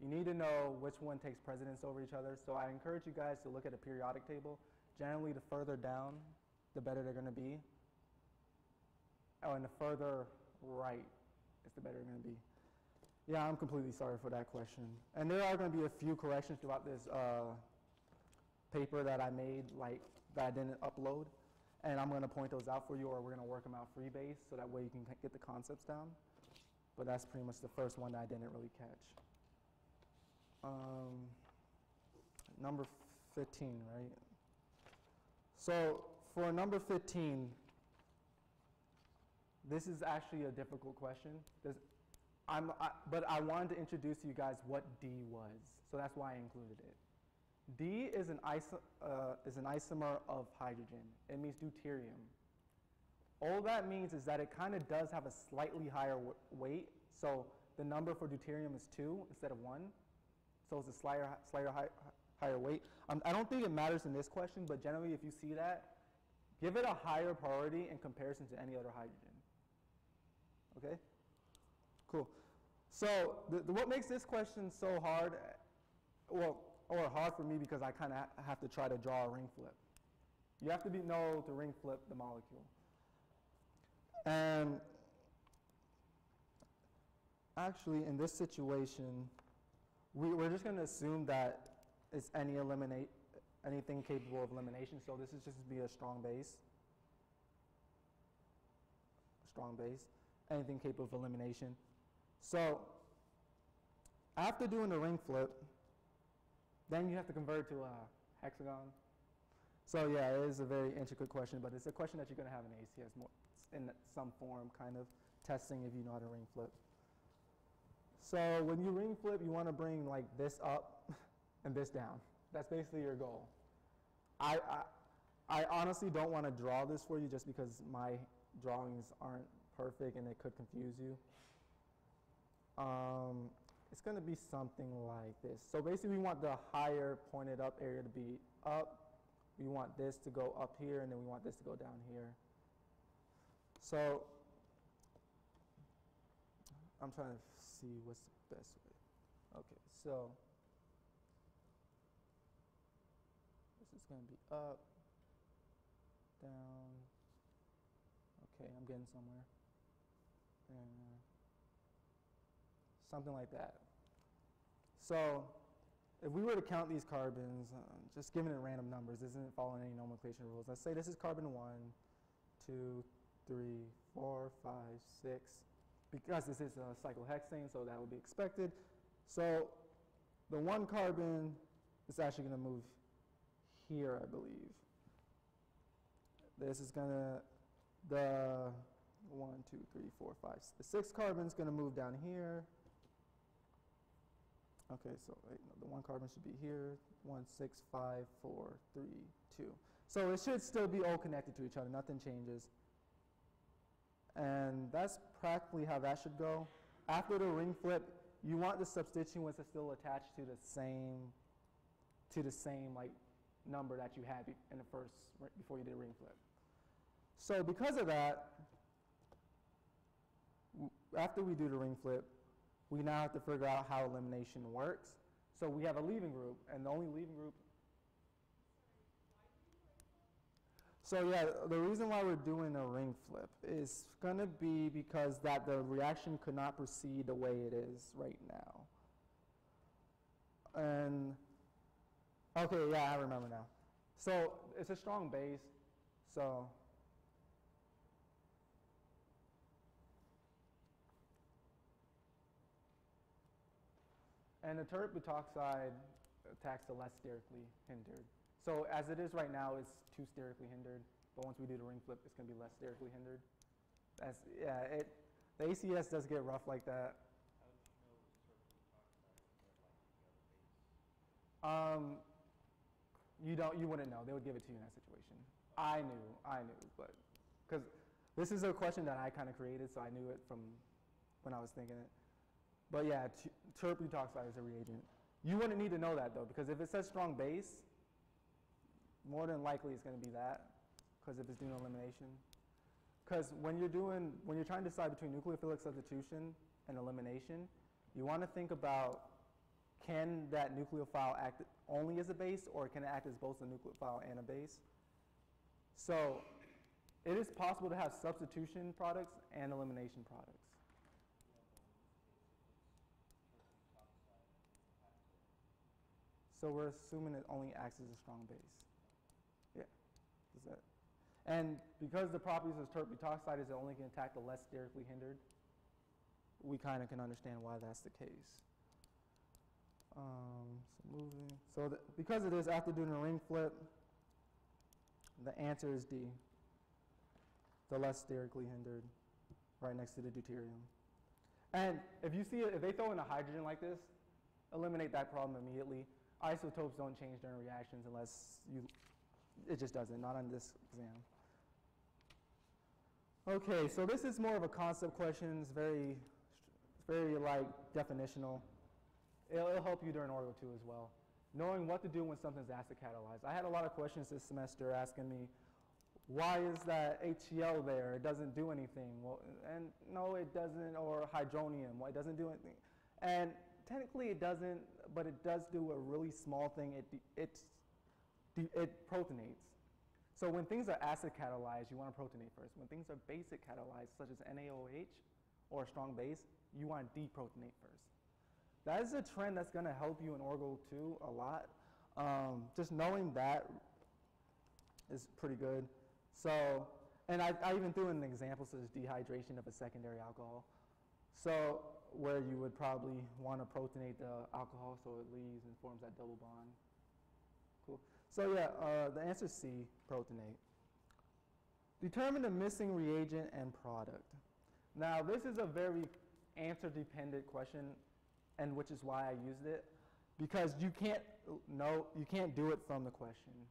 you need to know which one takes precedence over each other. So I encourage you guys to look at a periodic table. Generally, the further down, the better they're going to be. Oh, and the further right is the better they're going to be. Yeah, I'm completely sorry for that question. And there are going to be a few corrections throughout this paper that I made, like that I didn't upload. And I'm going to point those out for you, or we're going to work them out freebase, so that way you can get the concepts down. But that's pretty much the first one that I didn't really catch. Number 15, right? So for number 15, this is actually a difficult question. But I wanted to introduce to you guys what D was, so that's why I included it. D is an isomer of hydrogen. It means deuterium. All that means is that it kind of does have a slightly higher weight. So the number for deuterium is 2 instead of 1. So it's a slightly higher weight. I don't think it matters in this question, but generally if you see that, give it a higher priority in comparison to any other hydrogen. Okay? Cool. So what makes this question so hard, or hard for me, because I kind of have to try to draw a ring flip. You have to know to ring flip the molecule. And actually, in this situation, we're just going to assume that it's anything capable of elimination. So this is just be a strong base. Strong base. Anything capable of elimination. So after doing the ring flip, then you have to convert it to a hexagon. So yeah, it is a very intricate question, but it's a question that you're going to have in ACS in some form, kind of testing if you know how to ring flip. So when you ring flip, you want to bring like this up and this down. That's basically your goal. I honestly don't want to draw this for you just because my drawings aren't perfect and it could confuse you. It's going to be something like this. So basically we want the higher pointed up area to be up. We want this to go up here, and then we want this to go down here. So I'm trying to see what's the best way. Okay, so this is going to be up, down. Okay, I'm getting somewhere. And something like that. So if we were to count these carbons, just giving it random numbers, this isn't following any nomenclature rules. Let's say this is carbon 1, 2, 3, 4, 5, 6. Because this is a cyclohexane, so that would be expected. So the one carbon is actually going to move here, I believe. This is going to, the 1, 2, 3, 4, 5, the 6th carbon is going to move down here. Okay, so wait, no, the one carbon should be here. 1, 6, 5, 4, 3, 2. So it should still be all connected to each other. Nothing changes. And that's practically how that should go. after the ring flip, you want the substituents to still attach to the same like number that you had in the first, before you did a ring flip. So because of that, after we do the ring flip, we now have to figure out how elimination works. So we have a leaving group, and the only leaving group. So yeah, the reason why we're doing a ring flip is going to be because that the reaction could not proceed the way it is right now. And okay, yeah, I remember now. So it's a strong base, so and the tert butoxide attacks the less sterically hindered. So as it is right now, it's too sterically hindered, but once we do the ring flip, it's going to be less sterically hindered. That's, yeah, the ACS does get rough like that. How would you know it was tert butoxide? You wouldn't know. They would give it to you in that situation. I knew, but because this is a question that I kind of created, so I knew it from when I was thinking it. But yeah, tert butoxide is a reagent. You wouldn't need to know that though, because if it says strong base, more than likely it's going to be that, because if it's doing elimination. Because when you're trying to decide between nucleophilic substitution and elimination, you want to think about, can that nucleophile act only as a base, or can it act as both a nucleophile and a base? So it is possible to have substitution products and elimination products. So we're assuming it only acts as a strong base. Yeah. Does that? And because the properties of tert butoxide is it only can attack the less sterically hindered, we kind of can understand why that's the case. So moving. So because it is after doing a ring flip, the answer is D, the less sterically hindered, right next to the deuterium. And if you see it, if they throw in a hydrogen like this, eliminate that problem immediately. Isotopes don't change during reactions unless it just doesn't, not on this exam. Okay, so this is more of a concept question. It's very like definitional. It'll help you during Orgo 2 as well. Knowing what to do when something's acid catalyzed. I had a lot of questions this semester asking me, why is that HCl there? It doesn't do anything. Well, and no, it doesn't, or hydronium, well, it doesn't do anything. And technically it doesn't, but it does do a really small thing. It protonates. So when things are acid catalyzed, you want to protonate first. When things are basic catalyzed, such as NaOH or a strong base, you want to deprotonate first. That is a trend that's going to help you in Orgo 2 a lot. Just knowing that is pretty good. So, and I even threw in an example such as dehydration of a secondary alcohol. So where you would probably want to protonate the alcohol so it leaves and forms that double bond. Cool. So yeah, the answer is C, protonate. Determine the missing reagent and product. Now this is a very answer-dependent question, and which is why I used it, because you can't do it from the question.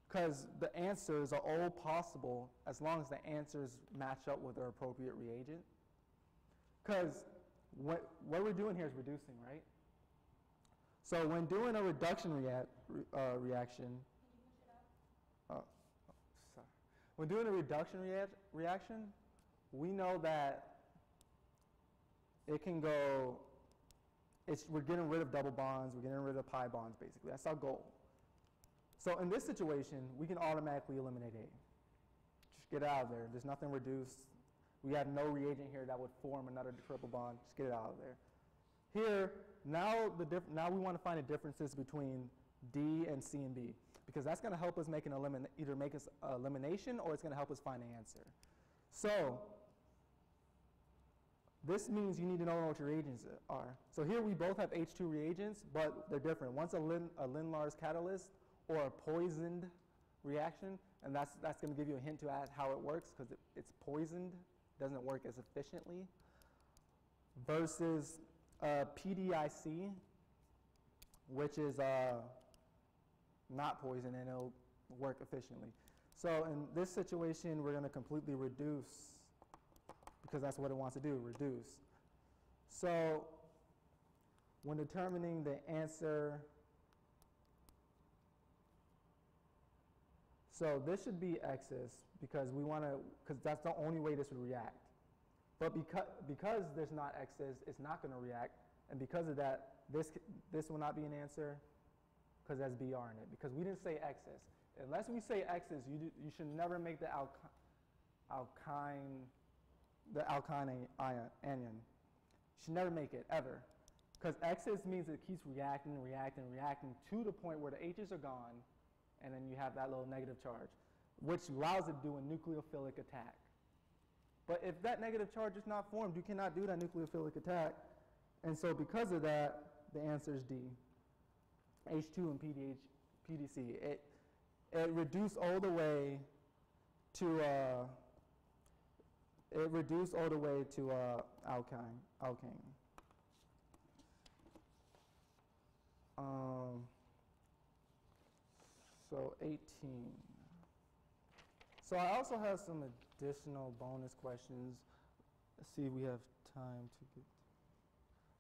Because the answers are all possible as long as the answers match up with their appropriate reagent. Because what we're doing here is reducing, right? So when doing a reduction reaction, when doing a reduction reaction, we know that it can go, we're getting rid of double bonds, we're getting rid of pi bonds basically. That's our goal. So in this situation, we can automatically eliminate A. Just get it out of there. There's nothing reduced. We have no reagent here that would form another triple bond. Just get it out of there. Here, now we want to find the differences between D and C and B, because that's going to help us make either make us elimination or it's going to help us find an answer. So this means you need to know what your reagents are. So here we both have H2 reagents, but they're different. One's a Lindlar's catalyst or a poisoned reaction, and that's going to give you a hint to how it works, because it's poisoned, doesn't work as efficiently, versus PDIC, which is not poison and it'll work efficiently. So in this situation, we're going to completely reduce, because that's what it wants to do, reduce. So when determining the answer, so this should be excess because we want to, because that's the only way this would react. But because there's not excess, it's not going to react, and because of that, this will not be an answer because there's Br in it, because we didn't say excess. Unless we say excess, you should never make the alkyne anion. You should never make it, ever. Because excess means it keeps reacting, reacting, reacting to the point where the H's are gone, and then you have that little negative charge, which allows it to do a nucleophilic attack. But if that negative charge is not formed, you cannot do that nucleophilic attack. And so because of that, the answer is D. H2 and PDC. It reduced all the way to alkane. So 18. So I also have some additional bonus questions. Let's see if we have time to get.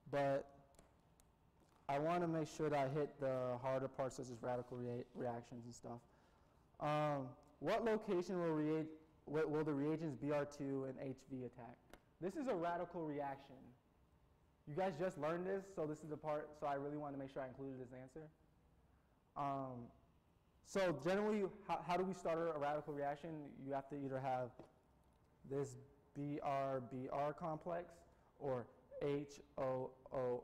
But I want to make sure that I hit the harder parts such as radical reactions and stuff. What location will the reagents Br2 and HV attack? This is a radical reaction. You guys just learned this, so this is the part, so I really want to make sure I included this answer. So generally, how do we start a radical reaction? You have to either have this Br-Br complex or HOOR, or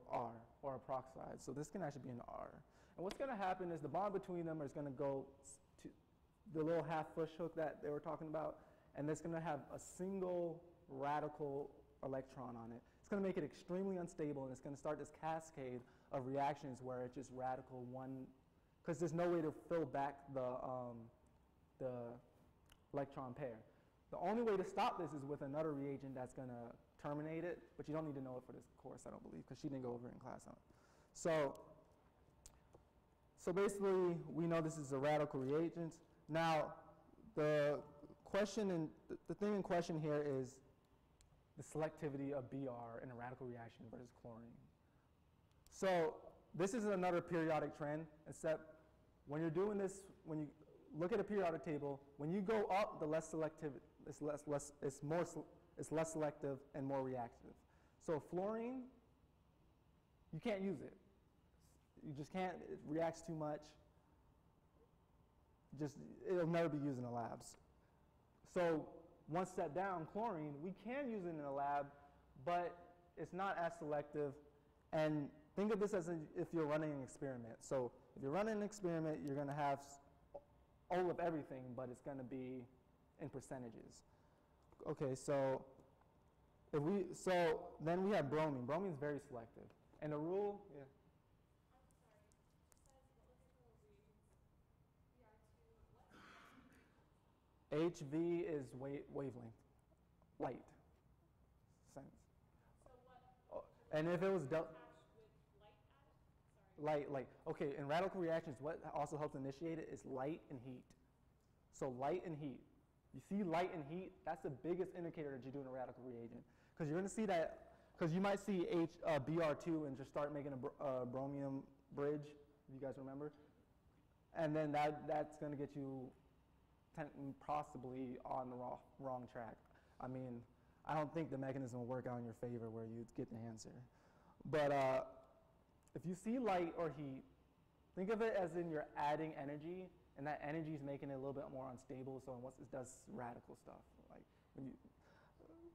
a peroxide. So this can actually be an R. And what's going to happen is the bond between them is going to go to the little half Fuchs hook that they were talking about, and it's going to have a single radical electron on it. It's going to make it extremely unstable, and it's going to start this cascade of reactions where it's just radical one, because there's no way to fill back the electron pair. The only way to stop this is with another reagent that's going to terminate it, but you don't need to know it for this course, I don't believe, because she didn't go over it in class on it. So basically, we know this is a radical reagent. Now, the thing in question here is the selectivity of Br in a radical reaction versus chlorine. So this is another periodic trend, except when you're doing this, when you look at a periodic table, when you go up, the less selective, it's less selective and more reactive. So fluorine, you can't use it. You just can't, it reacts too much. It'll never be used in the labs. So one step down, chlorine, we can use it in a lab, but it's not as selective. And think of this as if you're running an experiment. So if you're running an experiment, you're going to have all of everything, but it's going to be in percentages. Okay, so then we have bromine. Bromine is very selective. And the rule, yeah. HV is wavelength, light, sense. So what? And if it was Attached with light added? Sorry. light. Okay, in radical reactions, what also helps initiate it is light and heat. So light and heat. You see light and heat, that's the biggest indicator that you're doing a radical reagent. Because you're going to see that, because you might see Br2 and just start making a bromium bridge, if you guys remember. And then that's going to get you possibly on the wrong track. I mean, I don't think the mechanism will work out in your favor where you get the answer. But if you see light or heat, think of it as in you're adding energy, and that energy is making it a little bit more unstable, so once it does radical stuff.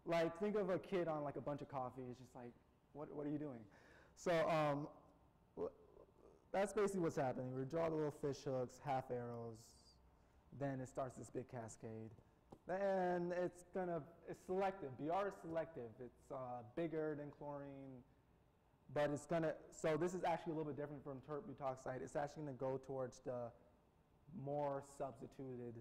Like think of a kid on like a bunch of coffee, it's just like, what are you doing? So that's basically what's happening. We draw the little fish hooks, half arrows, then it starts this big cascade. Then it's selective. Br is selective. It's bigger than chlorine, but so this is actually a little bit different from tert butoxide. It's actually gonna go towards the more substituted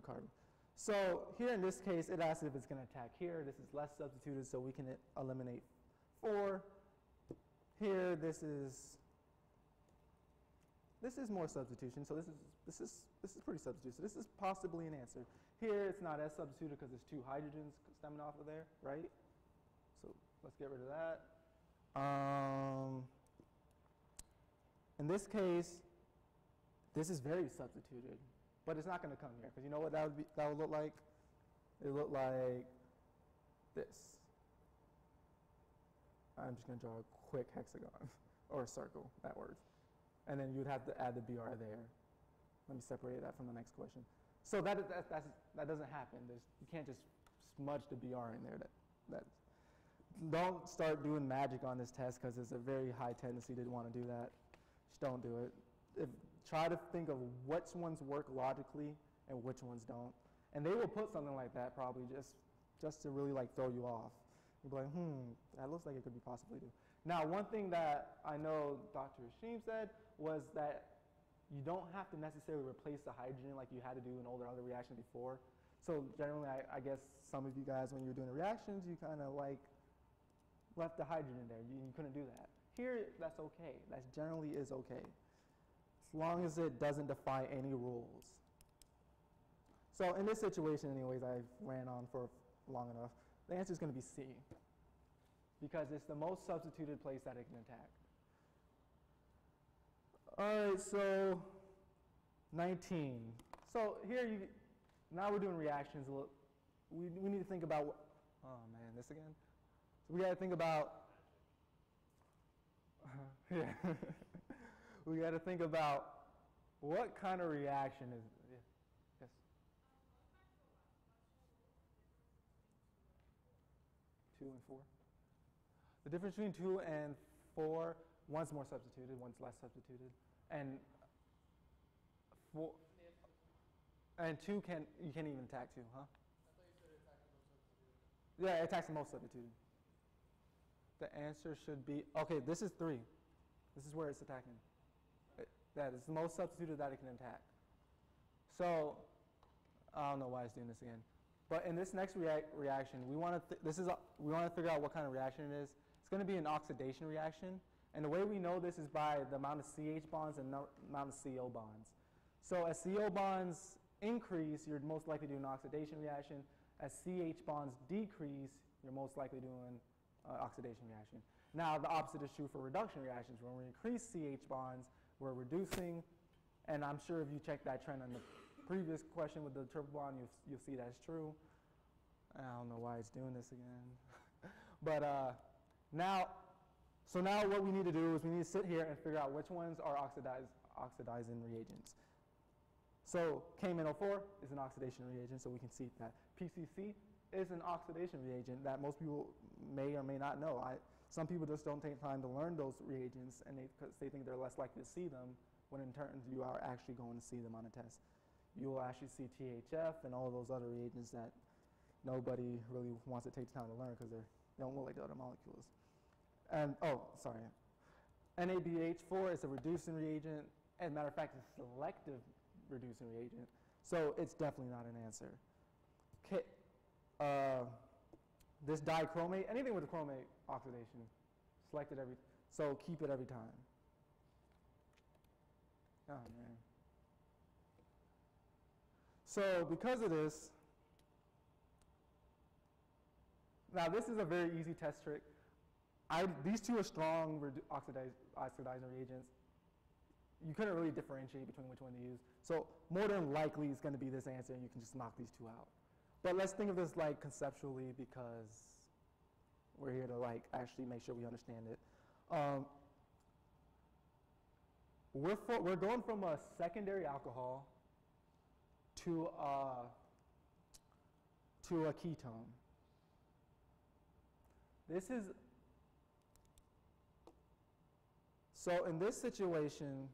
carbon. So here in this case, it asks if it's gonna attack here. This is less substituted, so we can eliminate 4. Here, this is This is more substitution, so this is pretty substitute. So this is possibly an answer. Here it's not as substituted because there's 2 hydrogens stemming off of there, right? So let's get rid of that. In this case, this is very substituted, but it's not going to come here because you know what that would look like? It would look like this. I'm just going to draw a quick hexagon or a circle, that works. And then you'd have to add the BR there. Let me separate that from the next question. So that doesn't happen. You can't just smudge the BR in there. Don't start doing magic on this test because there's a very high tendency to want to do that. Just don't do it. Try to think of which ones work logically and which ones don't. And they will put something like that probably just to really like throw you off. You'll be like, that looks like it could be possibly do. Now, one thing that I know Dr. Hashim said was that you don't have to necessarily replace the hydrogen like you had to do in all the other reactions before. So generally, I guess some of you guys, when you were doing the reactions, you kind of like left the hydrogen there. You couldn't do that. Here, that's okay. That generally is okay, as long as it doesn't defy any rules. So in this situation, anyways, I ran on for long enough. The answer is going to be C, because it's the most substituted place that it can attack. All right, so 19. So here, now we're doing reactions. We need to think about, oh man, this again? So we got to think about, yeah. We got to think about what kind of reaction is, yeah. Yes? 2 and 4. The difference between 2 and 4, one's more substituted, one's less substituted. And 4, and 2 you can't even attack 2, huh? I thought you said it attacked the most substituted. Yeah, it attacks the most substituted. The answer should be, okay, this is 3. This is where it's attacking. That is the most substituted that it can attack. So, I don't know why it's doing this again. But in this next reaction, we want to figure out what kind of reaction it is. It's going to be an oxidation reaction. And the way we know this is by the amount of CH bonds and the amount of CO bonds. So as CO bonds increase, you're most likely doing an oxidation reaction. As CH bonds decrease, you're most likely doing an oxidation reaction. Now the opposite is true for reduction reactions. When we increase CH bonds, we're reducing. And I'm sure if you check that trend on the previous question with the triple bond, you'll see that's true. I don't know why it's doing this again. But now what we need to do is we need to sit here and figure out which ones are oxidizing reagents. So KMnO4 is an oxidation reagent, so we can see that. PCC is an oxidation reagent that most people may or may not know. Some people just don't take time to learn those reagents, and because they think they're less likely to see them, when in turn you are actually going to see them on a test. You will actually see THF and all of those other reagents that nobody really wants to take time to learn because they don't look like the other molecules. And, NABH4 is a reducing reagent. As a matter of fact, it's a selective reducing reagent. So it's definitely not an answer. This dichromate, anything with a chromate oxidation, selected so keep it every time. Oh man. So because of this, now this is a very easy test trick. These two are strong oxidizing reagents. You couldn't really differentiate between which one to use. So more than likely it's going to be this answer, and you can just knock these two out. But let's think of this like conceptually, because we're here to like actually make sure we understand it. We're going from a secondary alcohol to a ketone. So in this situation,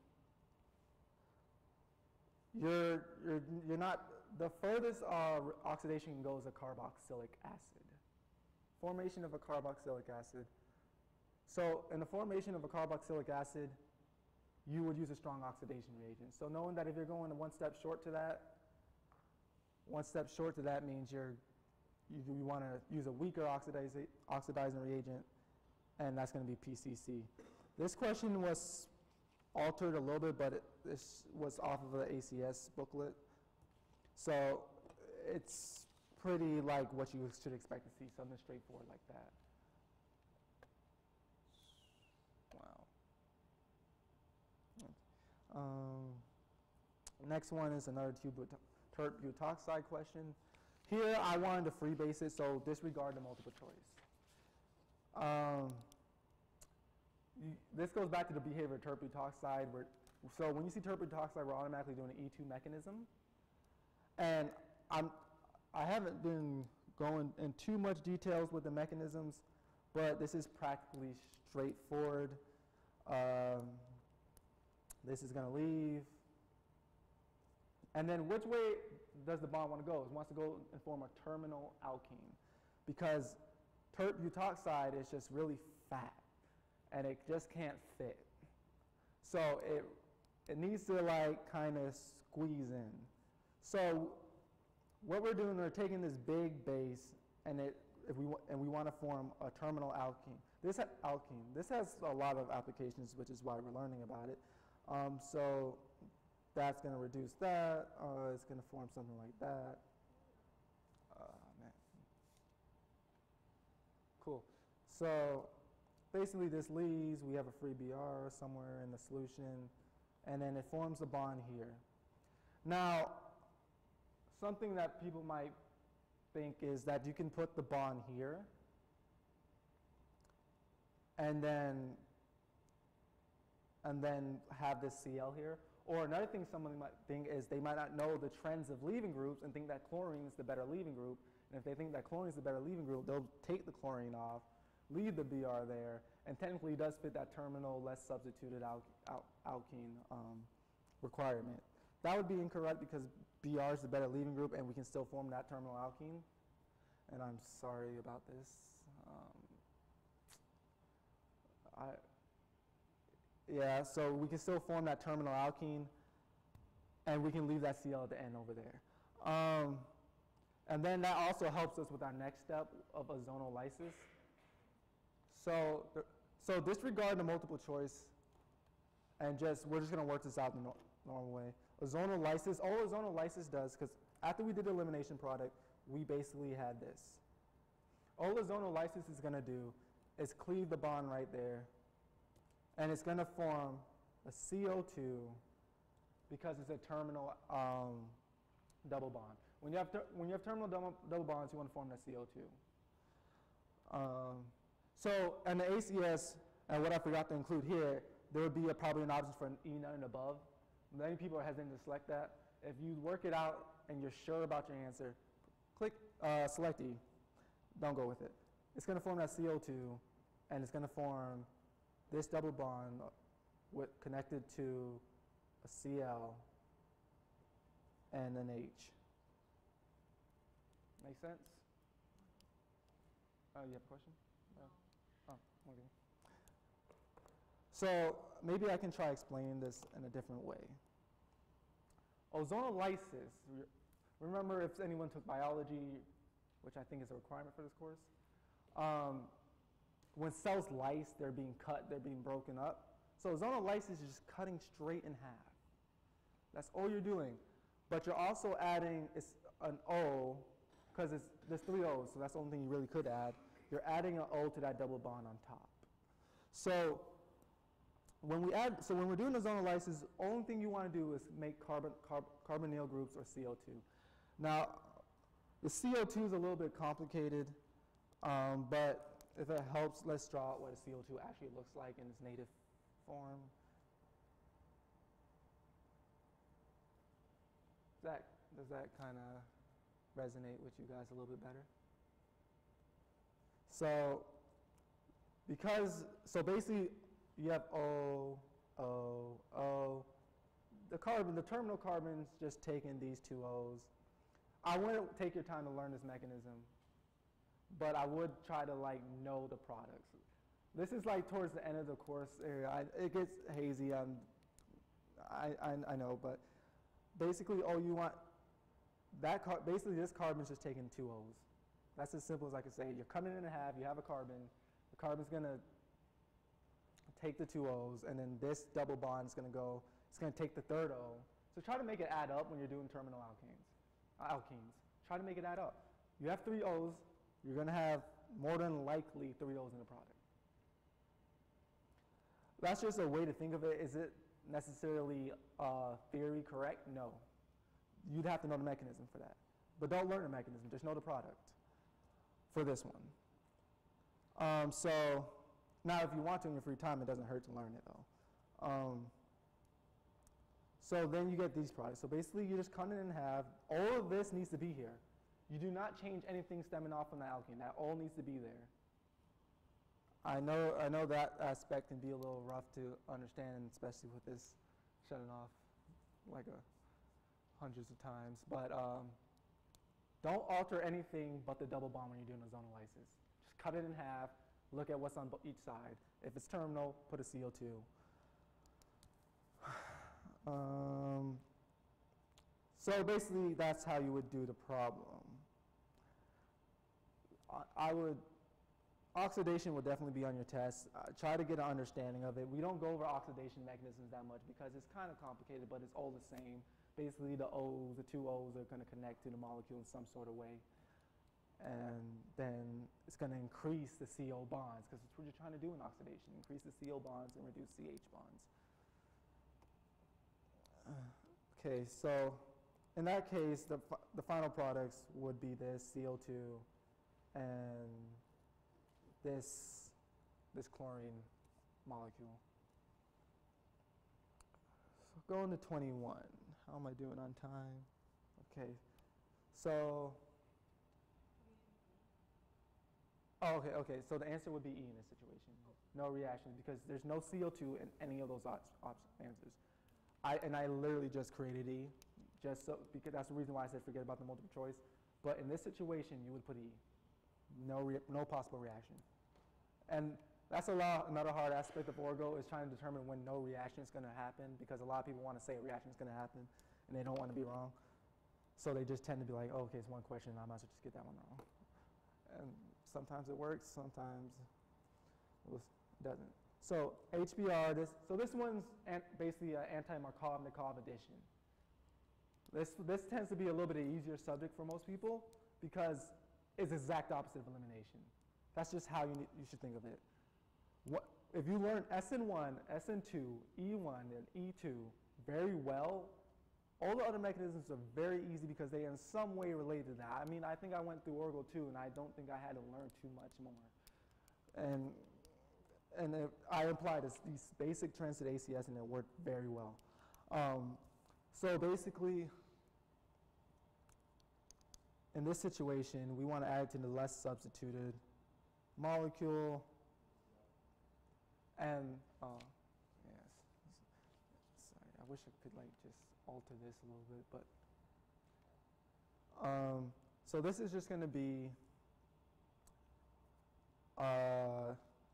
you're not, the furthest oxidation can go is a carboxylic acid. Formation of a carboxylic acid. So in the formation of a carboxylic acid, you would use a strong oxidation reagent. So knowing that if you're going one step short to that means you want to use a weaker oxidizing reagent, and that's going to be PCC. This question was altered a little bit, but this was off of the ACS booklet. So it's pretty like what you should expect to see, something straightforward like that. Wow. Next one is another tert butoxide question. Here I wanted to freebase it, so disregard the multiple choice. This goes back to the behavior of tert butoxide. So when you see tert butoxide, we're automatically doing an E2 mechanism. And I haven't been going in too much details with the mechanisms, but this is practically straightforward. This is going to leave. And then which way does the bond want to go? It wants to go and form a terminal alkene, because tert butoxide is just really fat, and it just can't fit. So it needs to like kind of squeeze in. So what we're doing, we're taking this big base, and we want to form a terminal alkene. This has a lot of applications, which is why we're learning about it. So that's going to reduce that. It's going to form something like that. Man. Cool. So basically this leaves, we have a free BR somewhere in the solution, and then it forms a bond here. Now, something that people might think is that you can put the bond here, and then have this Cl here. Or another thing someone might think is they might not know the trends of leaving groups and think that chlorine is the better leaving group. And if they think that chlorine is the better leaving group, they'll take the chlorine off, leave the Br there, and technically it does fit that terminal less substituted alkene requirement. That would be incorrect because Br is the better leaving group and we can still form that terminal alkene. And I'm sorry about this. Yeah, so we can still form that terminal alkene, and we can leave that Cl at the end over there. And then that also helps us with our next step of ozonolysis. So disregard the multiple choice, and we're just going to work this out the normal way. Ozonolysis, all ozonolysis does, because after we did the elimination product, we basically had this. All ozonolysis is going to do is cleave the bond right there, and it's going to form a CO2 because it's a terminal double bond. When you have terminal double bonds, you want to form that CO2. So, and the ACS, and what I forgot to include here, there would be probably an option for an E none and above. Many people are hesitant to select that. If you work it out and you're sure about your answer, click select E. Don't go with it. It's going to form that CO2, and it's going to form this double bond connected to a Cl and an H. Make sense? You have a question? Oh, okay. So maybe I can try explaining this in a different way. Ozonolysis, remember if anyone took biology, which I think is a requirement for this course, when cells lyse, they're being cut, they're being broken up. So ozonolysis is just cutting straight in half. That's all you're doing. But you're also adding an O, because there's 3 O's, so that's the only thing you really could add. You're adding an O to that double bond on top. So when we're doing ozonolysis, the only thing you want to do is make carbonyl groups or CO2. Now, the CO2 is a little bit complicated, but if it helps, let's draw out what a CO2 actually looks like in its native form. Does that kind of resonate with you guys a little bit better? So basically you have O, O, O. The terminal carbon's just taking these 2 O's. I wouldn't take your time to learn this mechanism, but I would try to know the products. This is towards the end of the course area. It gets hazy. I know, but basically, you want basically this carbon's just taking 2 O's. That's as simple as I can say. You're cutting it in half. You have a carbon. The carbon's gonna take the two O's, and then this double bond is going to go, it's going to take the third O. So try to make it add up when you're doing terminal alkenes. Try to make it add up. You have three O's, you're going to have more than likely three O's in the product. That's just a way to think of it. Is it necessarily theory correct? No. You'd have to know the mechanism for that. But don't learn the mechanism, just know the product for this one. So now if you want to in your free time, it doesn't hurt to learn it though. So then you get these products. So basically you just cut it in half. All of this needs to be here. You do not change anything stemming off from the alkene. That all needs to be there. I know that aspect can be a little rough to understand, especially with this shutting off like hundreds of times. But don't alter anything but the double bond when you're doing a zonolysis. Just cut it in half. Look at what's on each side. If it's terminal, put a CO2. So basically, that's how you would do the problem. Oxidation will definitely be on your test. Try to get an understanding of it. We don't go over oxidation mechanisms that much because it's kind of complicated, but it's all the same. Basically, the two O's are going to connect to the molecule in some sort of way. And then it's going to increase the CO bonds because it's what you're trying to do in oxidation. Increase the CO bonds and reduce CH bonds. Okay, so in that case, the final products would be this CO2 and this chlorine molecule. So going to 21. How am I doing on time? Okay, so okay. So the answer would be E in this situation. No reaction because there's no CO2 in any of those answers. I literally just created E, just so because that's the reason why I said forget about the multiple choice. But in this situation, you would put E. No possible reaction. And that's another hard aspect of orgo is trying to determine when no reaction is going to happen because a lot of people want to say a reaction is going to happen and they don't want to be wrong. So they just tend to be like, oh, okay, it's one question, I might as well just get that one wrong. And sometimes it works, sometimes it doesn't. So HBr, this one's basically an anti-Markov-Nikov addition. This tends to be a little bit of an easier subject for most people because it's the exact opposite of elimination. That's just how you should think of it. If you learn SN1, SN2, E1, and E2 very well, all the other mechanisms are very easy because they are in some way related to that. I mean, I think I went through Orgo 2 and I don't think I had to learn too much more. And I applied these basic trends to the ACS and it worked very well. So basically, in this situation, we want to add it to the less substituted molecule. And, yes, sorry, I wish I could like just alter this a little bit, but, so this is just going to be,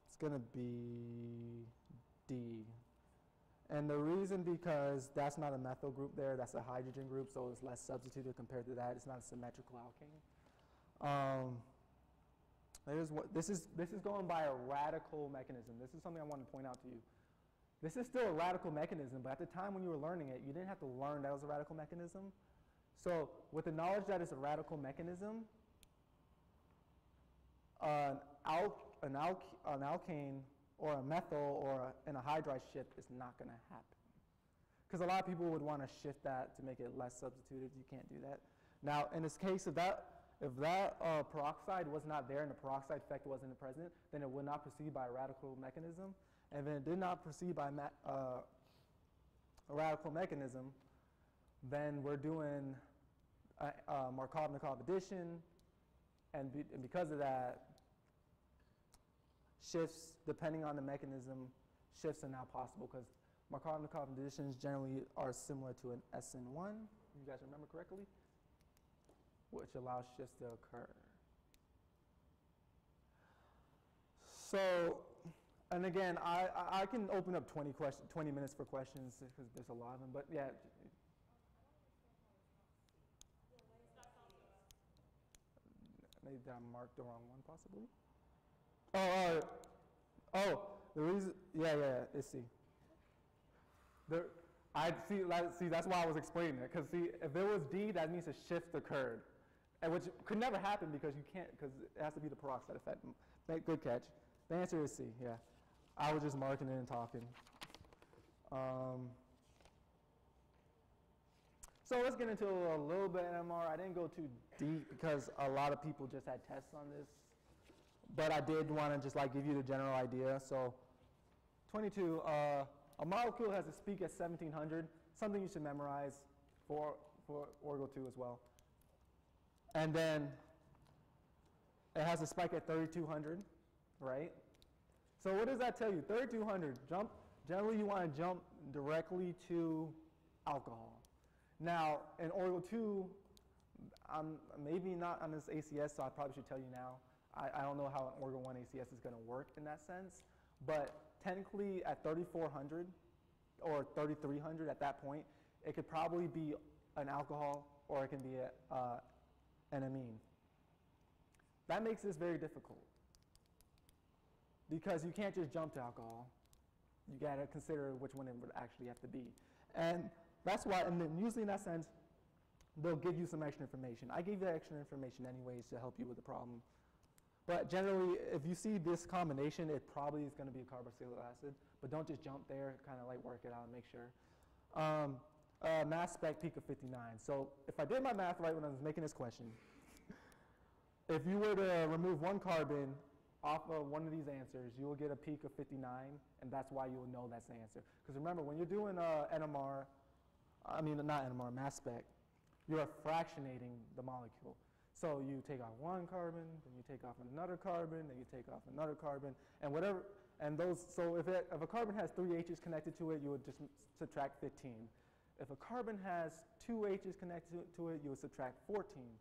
it's going to be D. And the reason because that's not a methyl group there, that's a hydrogen group, so it's less substituted compared to that. It's not a symmetrical alkane. This is going by a radical mechanism. This is something I want to point out to you. This is still a radical mechanism, but at the time when you were learning it, you didn't have to learn that it was a radical mechanism. So with the knowledge that it's a radical mechanism, an alkane or a methyl or an anhydride shift is not going to happen. Because a lot of people would want to shift that to make it less substituted. You can't do that. Now, in this case, if that peroxide was not there and the peroxide effect wasn't present, then it would not proceed by a radical mechanism. And then it did not proceed by a radical mechanism, then we're doing a Markov-Nikov addition, and because of that, shifts, depending on the mechanism, shifts are now possible because Markov-Nikov additions generally are similar to an SN1, if you guys remember correctly, which allows shifts to occur. So, and again, I can open up 20 minutes for questions because there's a lot of them, but yeah. Maybe I marked the wrong one, possibly. the reason, yeah, it's C. There, see, that's why I was explaining it. Because see, if it was D, that means a shift occurred, and which could never happen because you can't, because it has to be the peroxide effect. Good catch. The answer is C. Yeah, I was just marking it and talking. So let's get into a little bit of NMR. I didn't go too deep because a lot of people just had tests on this, but I did want to just like give you the general idea. So 22, a molecule has a peak at 1700, something you should memorize for Orgo 2 as well. And then it has a spike at 3200, right? So what does that tell you? 3200, generally you want to jump directly to alcohol. Now, in Orgo 2, maybe not on this ACS, so I probably should tell you now. I don't know how an Orgo 1 ACS is going to work in that sense, but technically at 3400 or 3300 at that point, it could probably be an alcohol or it can be an amine. That makes this very difficult because you can't just jump to alcohol. You got to consider which one it would actually have to be. And that's why, and then usually in that sense, they'll give you some extra information. I gave you that extra information anyways to help you with the problem. But generally, if you see this combination, it probably is going to be a carboxylic acid. But don't just jump there, kind of like work it out and make sure. Mass spec peak of 59. So if I did my math right when I was making this question, if you were to remove one carbon off of one of these answers, you will get a peak of 59, and that's why you will know that's the answer. Because remember, when you're doing NMR, not NMR, mass spec, you're fractionating the molecule. So you take off one carbon, then you take off another carbon, then you take off another carbon, and whatever, and those, so if a carbon has 3 H's connected to it, you would just subtract 15. If a carbon has 2 H's connected to it, you would subtract 14.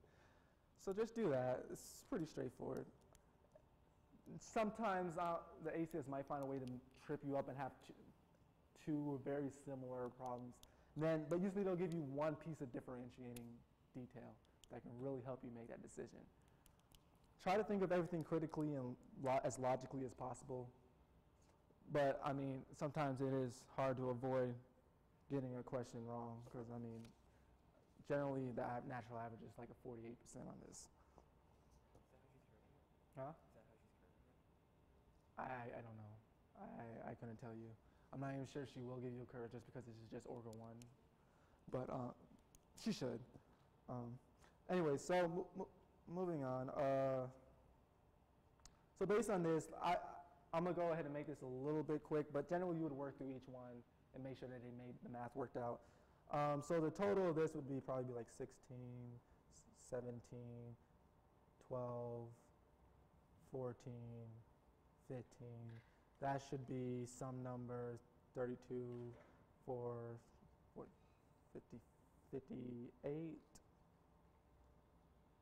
So just do that. It's pretty straightforward. Sometimes the ACS might find a way to trip you up and have two very similar problems. But usually they'll give you one piece of differentiating detail that can really help you make that decision. Try to think of everything critically and as logically as possible. But I mean, sometimes it is hard to avoid getting a question wrong because I mean, generally the natural average is like a 48% on this. Huh? I don't know. I couldn't tell you. I'm not even sure she will give you a curve just because this is just Orgo 1. But she should. Anyway, so moving on. So based on this, I'm going to go ahead and make this a little bit quick, but generally you would work through each one and make sure that they made the math worked out. So the total of this would probably be like 16, 17, 12, 14, 15. That should be some numbers, 32, 4, 50, 58,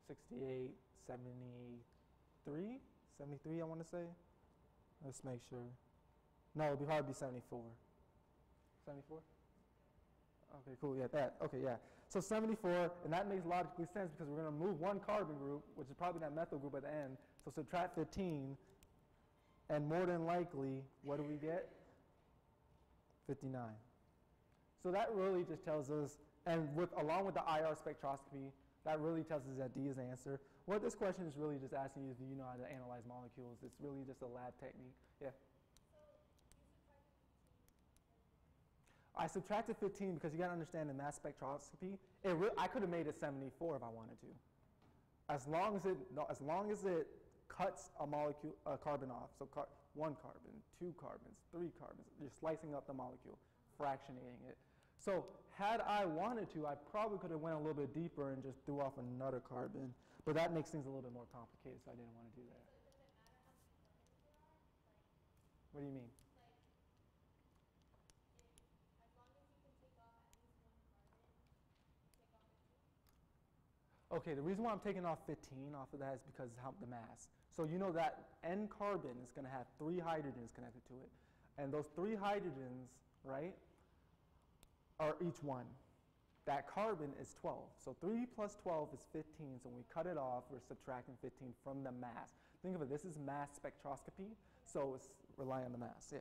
68, 73 I want to say. Let's make sure. No, it would probably be 74. 74? Okay, cool, yeah, that, okay, yeah. So 74, and that makes logically sense because we're going to move one carbon group, which is probably that methyl group at the end, so subtract 15, and more than likely, what do we get? 59. So that really just tells us, and along with the IR spectroscopy, that really tells us that D is the answer. What this question is really just asking is, do you know how to analyze molecules? It's really just a lab technique. Yeah? I subtracted 15 because you got to understand in mass spectroscopy, I could have made it 74 if I wanted to. As long as it cuts a carbon off, so 1 carbon, 2 carbons, 3 carbons, you're slicing up the molecule, fractionating it. So had I wanted to, I probably could have went a little bit deeper and just threw off another carbon, but that makes things a little bit more complicated, so I didn't want to do that. What do you mean? Okay, the reason why I'm taking off 15 off of that is because of the mass. So you know that N carbon is going to have 3 hydrogens connected to it. And those 3 hydrogens, right, are each one. That carbon is 12. So 3 plus 12 is 15. So when we cut it off, we're subtracting 15 from the mass. Think of it, this is mass spectroscopy, so it's rely on the mass. Yeah.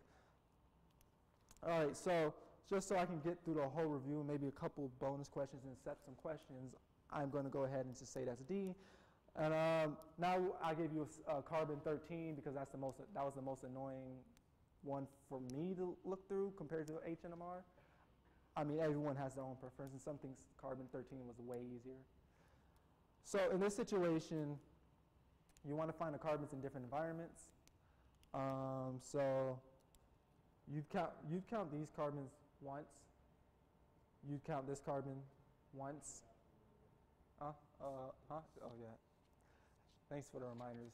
All right, so just so I can get through the whole review, maybe a couple bonus questions and set some questions, I'm going to go ahead and just say that's D. And now I gave you a carbon 13 because that was the most annoying one for me to look through compared to HNMR. I mean, everyone has their own preference, and some things carbon 13 was way easier. So in this situation, you want to find the carbons in different environments. So you'd count these carbons once. You'd count this carbon once. Oh yeah. Thanks for the reminders.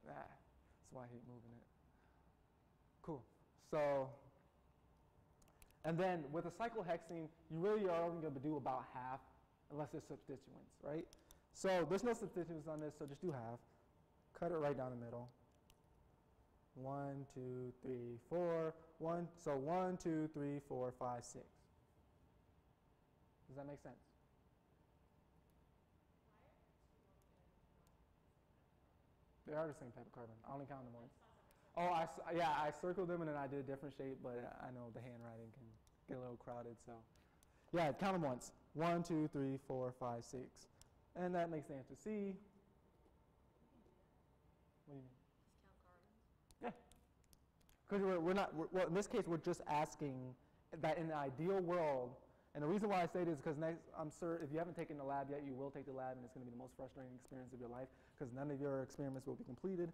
That's why I hate moving it. Cool. So, and then with a cyclohexene, you really are only going to do about half, unless there's substituents, right? So there's no substituents on this, so just do half. Cut it right down the middle. 1, 2, 3, 4. So 1, 2, 3, 4, 5, 6. Does that make sense? They are the same type of carbon. I only count them once. Oh, I circled them and then I did a different shape, but I know the handwriting can get a little crowded, so. Yeah, count them once. 1, 2, 3, 4, 5, 6. And that makes the answer C. What do you mean? Just count carbons? Yeah. Because well, in this case, we're just asking that in the ideal world, and the reason why I say this is because I'm sure if you haven't taken the lab yet, you will take the lab, and it's going to be the most frustrating experience of your life because none of your experiments will be completed.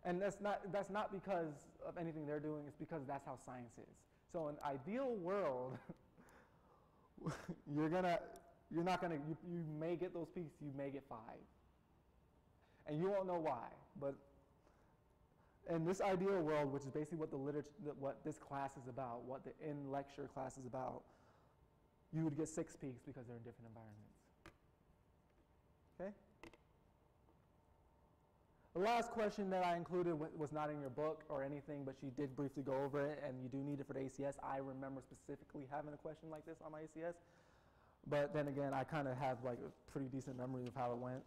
And that's not because of anything they're doing. It's because that's how science is. So in ideal world, you may get those peaks. You may get 5, and you won't know why. But in this ideal world, which is basically what this class is about, what the in-lecture class is about, you would get 6 peaks because they're in different environments. Okay? The last question that I included was not in your book or anything, but she did briefly go over it, and you do need it for the ACS. I remember specifically having a question like this on my ACS, but then again, I kind of have like a pretty decent memory of how it went.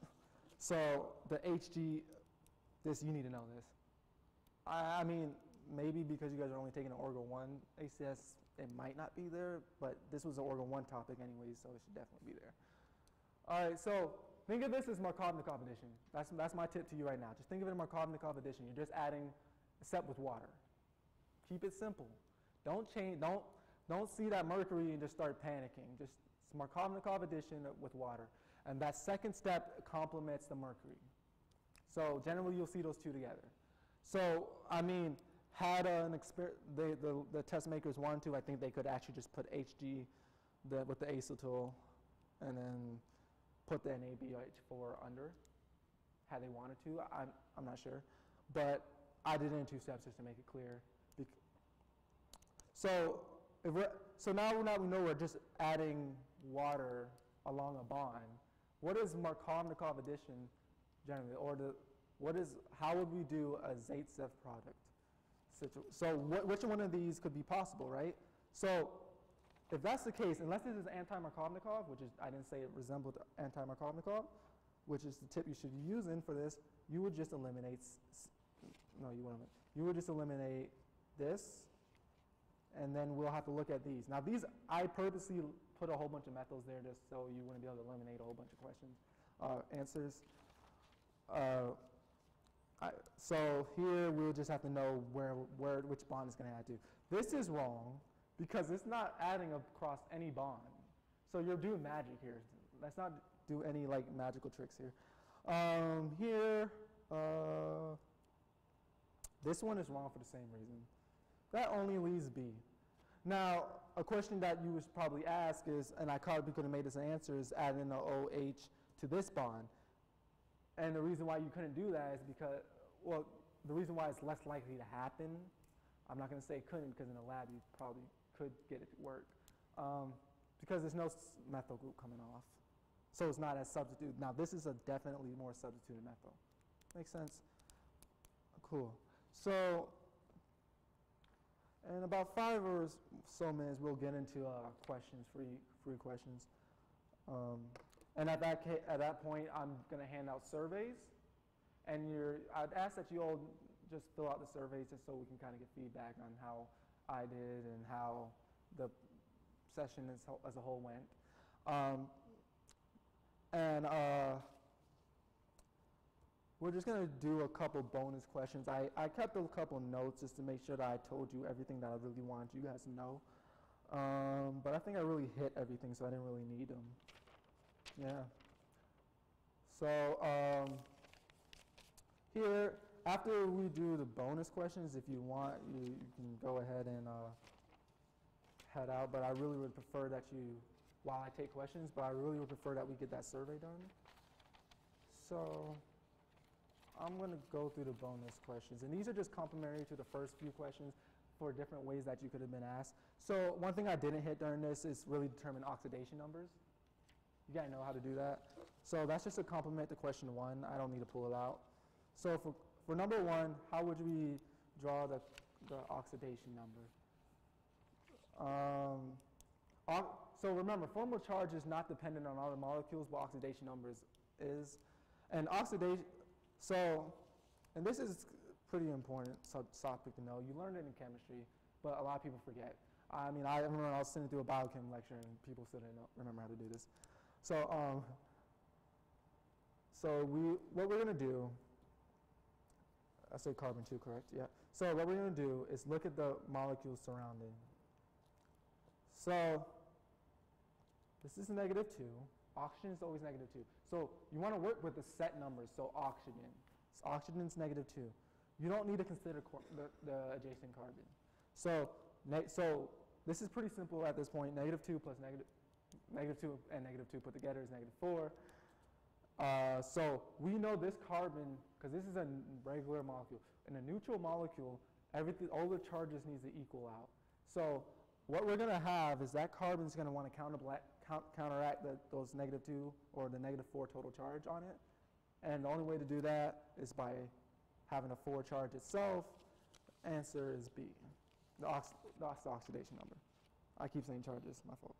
So the HG, you need to know this. I mean, maybe because you guys are only taking an Orgo 1 ACS, it might not be there, but this was an Orgo 1 topic anyway, so it should definitely be there. All right, so think of this as Markovnikov addition. That's my tip to you right now. Just think of it as Markovnikov addition. You're just adding a step with water. Keep it simple. Don't see that mercury and just start panicking. Just it's Markovnikov addition with water. And that second step complements the mercury. So generally you'll see those two together. So, I mean, had the test makers wanted to, I think they could actually just put HG with the acetyl and then put the NABH4 under, had they wanted to. I'm not sure. But I did it in 2 steps just to make it clear. So now we know we're just adding water along a bond. What is Markovnikov addition generally? Or how would we do a Zaitsev product? So which one of these could be possible, right? So if that's the case, unless this is anti-Markovnikov, which is, I didn't say it resembled anti-Markovnikov, which is the tip you should be using for this, you would just eliminate, you would just eliminate this, and then we'll have to look at these. Now these, I purposely put a whole bunch of methyls there just so you wouldn't be able to eliminate a whole bunch of answers. So here we'll just have to know which bond is going to add to. This is wrong because it's not adding across any bond. So you're doing magic here. Let's not do any like magical tricks here. This one is wrong for the same reason. That only leaves B. Now, a question that you would probably ask is, and I probably could have made this an answer, is adding the OH to this bond. And the reason why you couldn't do that is because, well, the reason why it's less likely to happen, I'm not going to say couldn't because in the lab you probably could get it to work, because there's no methyl group coming off. So it's not as substitute. Now this is a definitely more substituted methyl. Makes sense? Cool. So in about 5 or so minutes we'll get into questions, free questions. And at that point, I'm going to hand out surveys. And I'd ask that you all just fill out the surveys just so we can kind of get feedback on how I did and how the session as a whole went. We're just going to do a couple bonus questions. I kept a couple notes just to make sure that I told you everything that I really wanted you guys to know. But I think I really hit everything, so I didn't really need them. Yeah. So here, after we do the bonus questions, if you want, you can go ahead and head out. But I really would prefer that you, while I take questions, but I really would prefer that we get that survey done. So I'm going to go through the bonus questions. And these are just complementary to the first few questions for different ways that you could have been asked. So one thing I didn't hit during this is really determine oxidation numbers. You got to know how to do that. So that's just a complement to question 1. I don't need to pull it out. So for number 1, how would we draw the oxidation number? So remember, formal charge is not dependent on other molecules, but oxidation numbers is. And oxidation, and this is pretty important topic to know. You learned it in chemistry, but a lot of people forget. I mean, I remember I was sitting through a biochem lecture and people still didn't remember how to do this. So, what we're going to do, I said carbon 2, correct? Yeah. So what we're going to do is look at the molecules surrounding. So this is -2. Oxygen is always -2. So you want to work with the set numbers. So oxygen. So oxygen's -2. You don't need to consider the adjacent carbon. So this is pretty simple at this point. -2 plus -2 and -2 put together is -4. So we know this carbon, because this is a regular molecule. In a neutral molecule, all the charges needs to equal out. So what we're going to have is that carbon is going to want to counteract those -2 or the -4 total charge on it. And the only way to do that is by having a 4 charge itself. Answer is B, the oxidation number. I keep saying charges, my fault.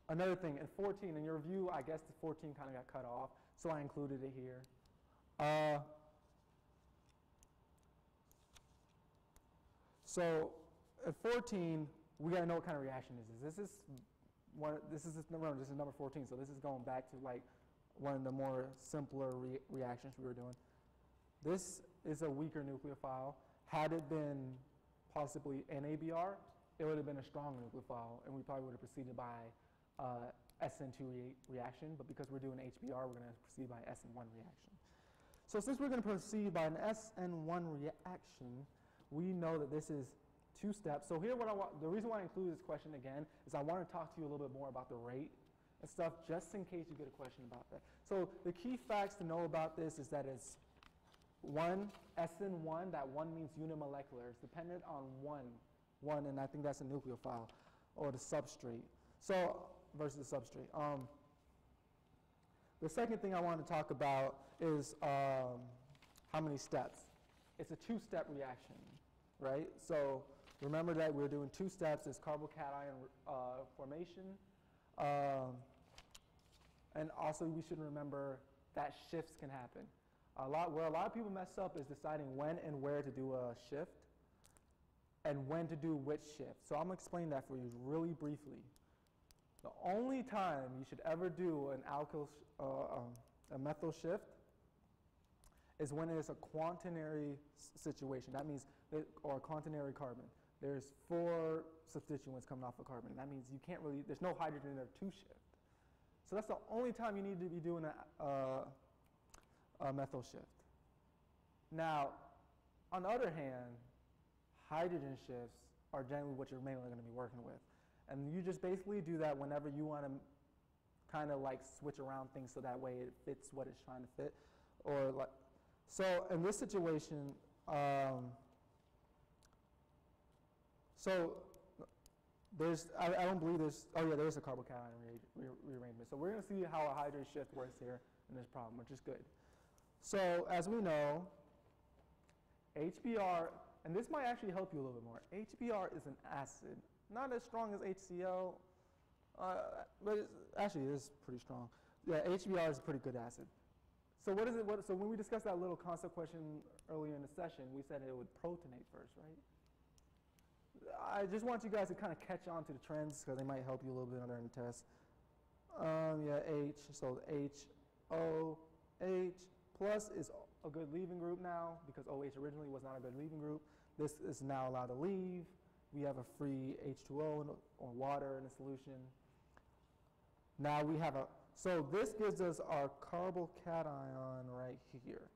Another thing, in 14, in your review, I guess the 14 kind of got cut off, so I included it here. So at 14, we got to know what kind of reaction this is. This is number 14, so this is going back to like one of the more simpler reactions we were doing. This is a weaker nucleophile. Had it been possibly NABR, it would have been a strong nucleophile, and we probably would have proceeded by SN2 reaction, but because we're doing HBr, we're going to proceed by SN1 reaction. So since we're going to proceed by an SN1 reaction, we know that this is 2 steps. So here, the reason why I include this question again is I want to talk to you a little bit more about the rate and stuff, just in case you get a question about that. So the key facts to know about this is that it's SN1, that 1 means unimolecular. It's dependent on one, and I think that's a nucleophile, or the substrate. So, versus the substrate. The second thing I want to talk about is how many steps. It's a 2-step reaction, right? So remember that we're doing 2 steps. It's carbocation formation. And also we should remember that shifts can happen. Where a lot of people mess up is deciding when and where to do a shift and when to do which shift. So I'm going to explain that for you really briefly. The only time you should ever do a methyl shift is when it is a quaternary situation. That means, or a quaternary carbon. There's 4 substituents coming off a carbon. That means you can't really, there's no hydrogen there to shift. So that's the only time you need to be doing a methyl shift. Now, on the other hand, hydrogen shifts are generally what you're mainly going to be working with. And you just basically do that whenever you want to kind of like switch around things so that way it fits what it's trying to fit. Or like, so in this situation, so there's, I don't believe there's, oh yeah, there's a carbocation rearrangement. So we're going to see how a hydrogen shift works here in this problem, which is good. So as we know, HBr, and this might actually help you a little bit more. HBr is an acid. Not as strong as HCl, But actually, it is pretty strong. Yeah, HBr is a pretty good acid. So what is it? So when we discussed that little concept question earlier in the session, we said it would protonate first, right? I just want you guys to kind of catch on to the trends because they might help you a little bit during the test. Yeah, H. So HOH plus is a good leaving group now because OH originally was not a good leaving group. This is now allowed to leave. We have a free H2O or water in a solution. Now we have a, so this gives us our carbocation right here.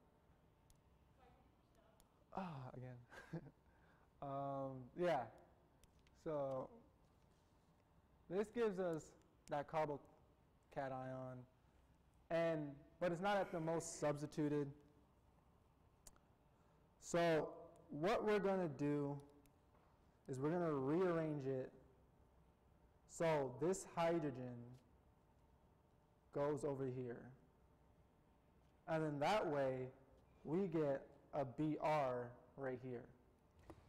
Again. Yeah. So this gives us that carbocation, but it's not at the most substituted. So what we're going to do is we're going to rearrange it so this hydrogen goes over here. And then that way, we get a Br right here.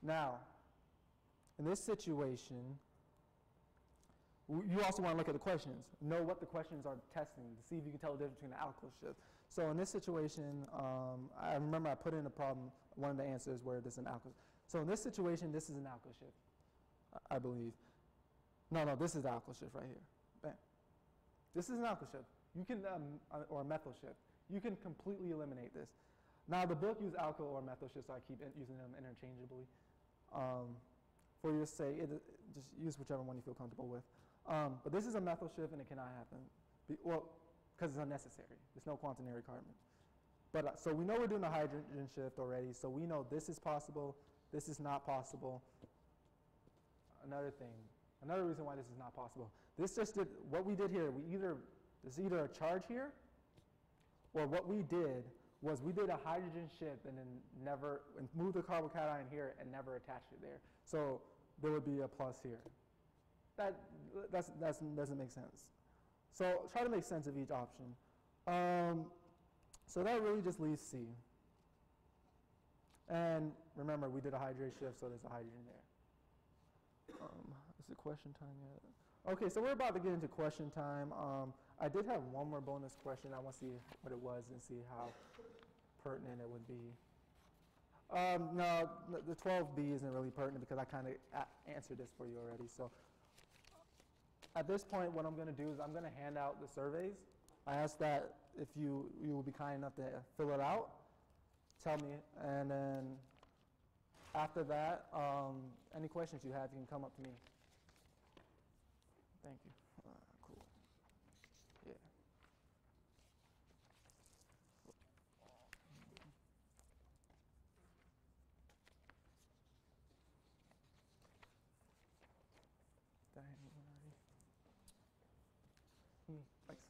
Now, in this situation, you also want to look at the questions. Know what the questions are testing to see if you can tell the difference between the alkyl shift. So in this situation, I remember I put in a problem, one of the answers where this is an alkyl. So in this situation, this is an alkyl shift, I believe. No, this is the alkyl shift right here. Bam. This is an alkyl shift. You can, or a methyl shift. You can completely eliminate this. Now the book uses alkyl or methyl shift, so I keep using them interchangeably. For your sake, just use whichever one you feel comfortable with. But this is a methyl shift, and it cannot happen. Well, because it's unnecessary. There's no quaternary carbon. But so we know we're doing a hydrogen shift already, so we know this is possible, this is not possible. Another thing, another reason why this is not possible. This just did, what we did here, there's either a charge here, or what we did was we did a hydrogen shift and then moved the carbocation here and never attached it there. So there would be a plus here. That doesn't make sense. So try to make sense of each option. So that really just leaves C. And remember, we did a hydrate shift, so there's a hydrogen there. Is it question time yet? Okay, so we're about to get into question time. I did have one more bonus question. I want to see what it was and see how pertinent it would be. No, the 12B isn't really pertinent because I kind of answered this for you already. So at this point, what I'm going to do is I'm going to hand out the surveys. I ask that if you will be kind enough to fill it out, tell me, and then after that, any questions you have, you can come up to me. Thank you. Cool. Yeah. Thanks.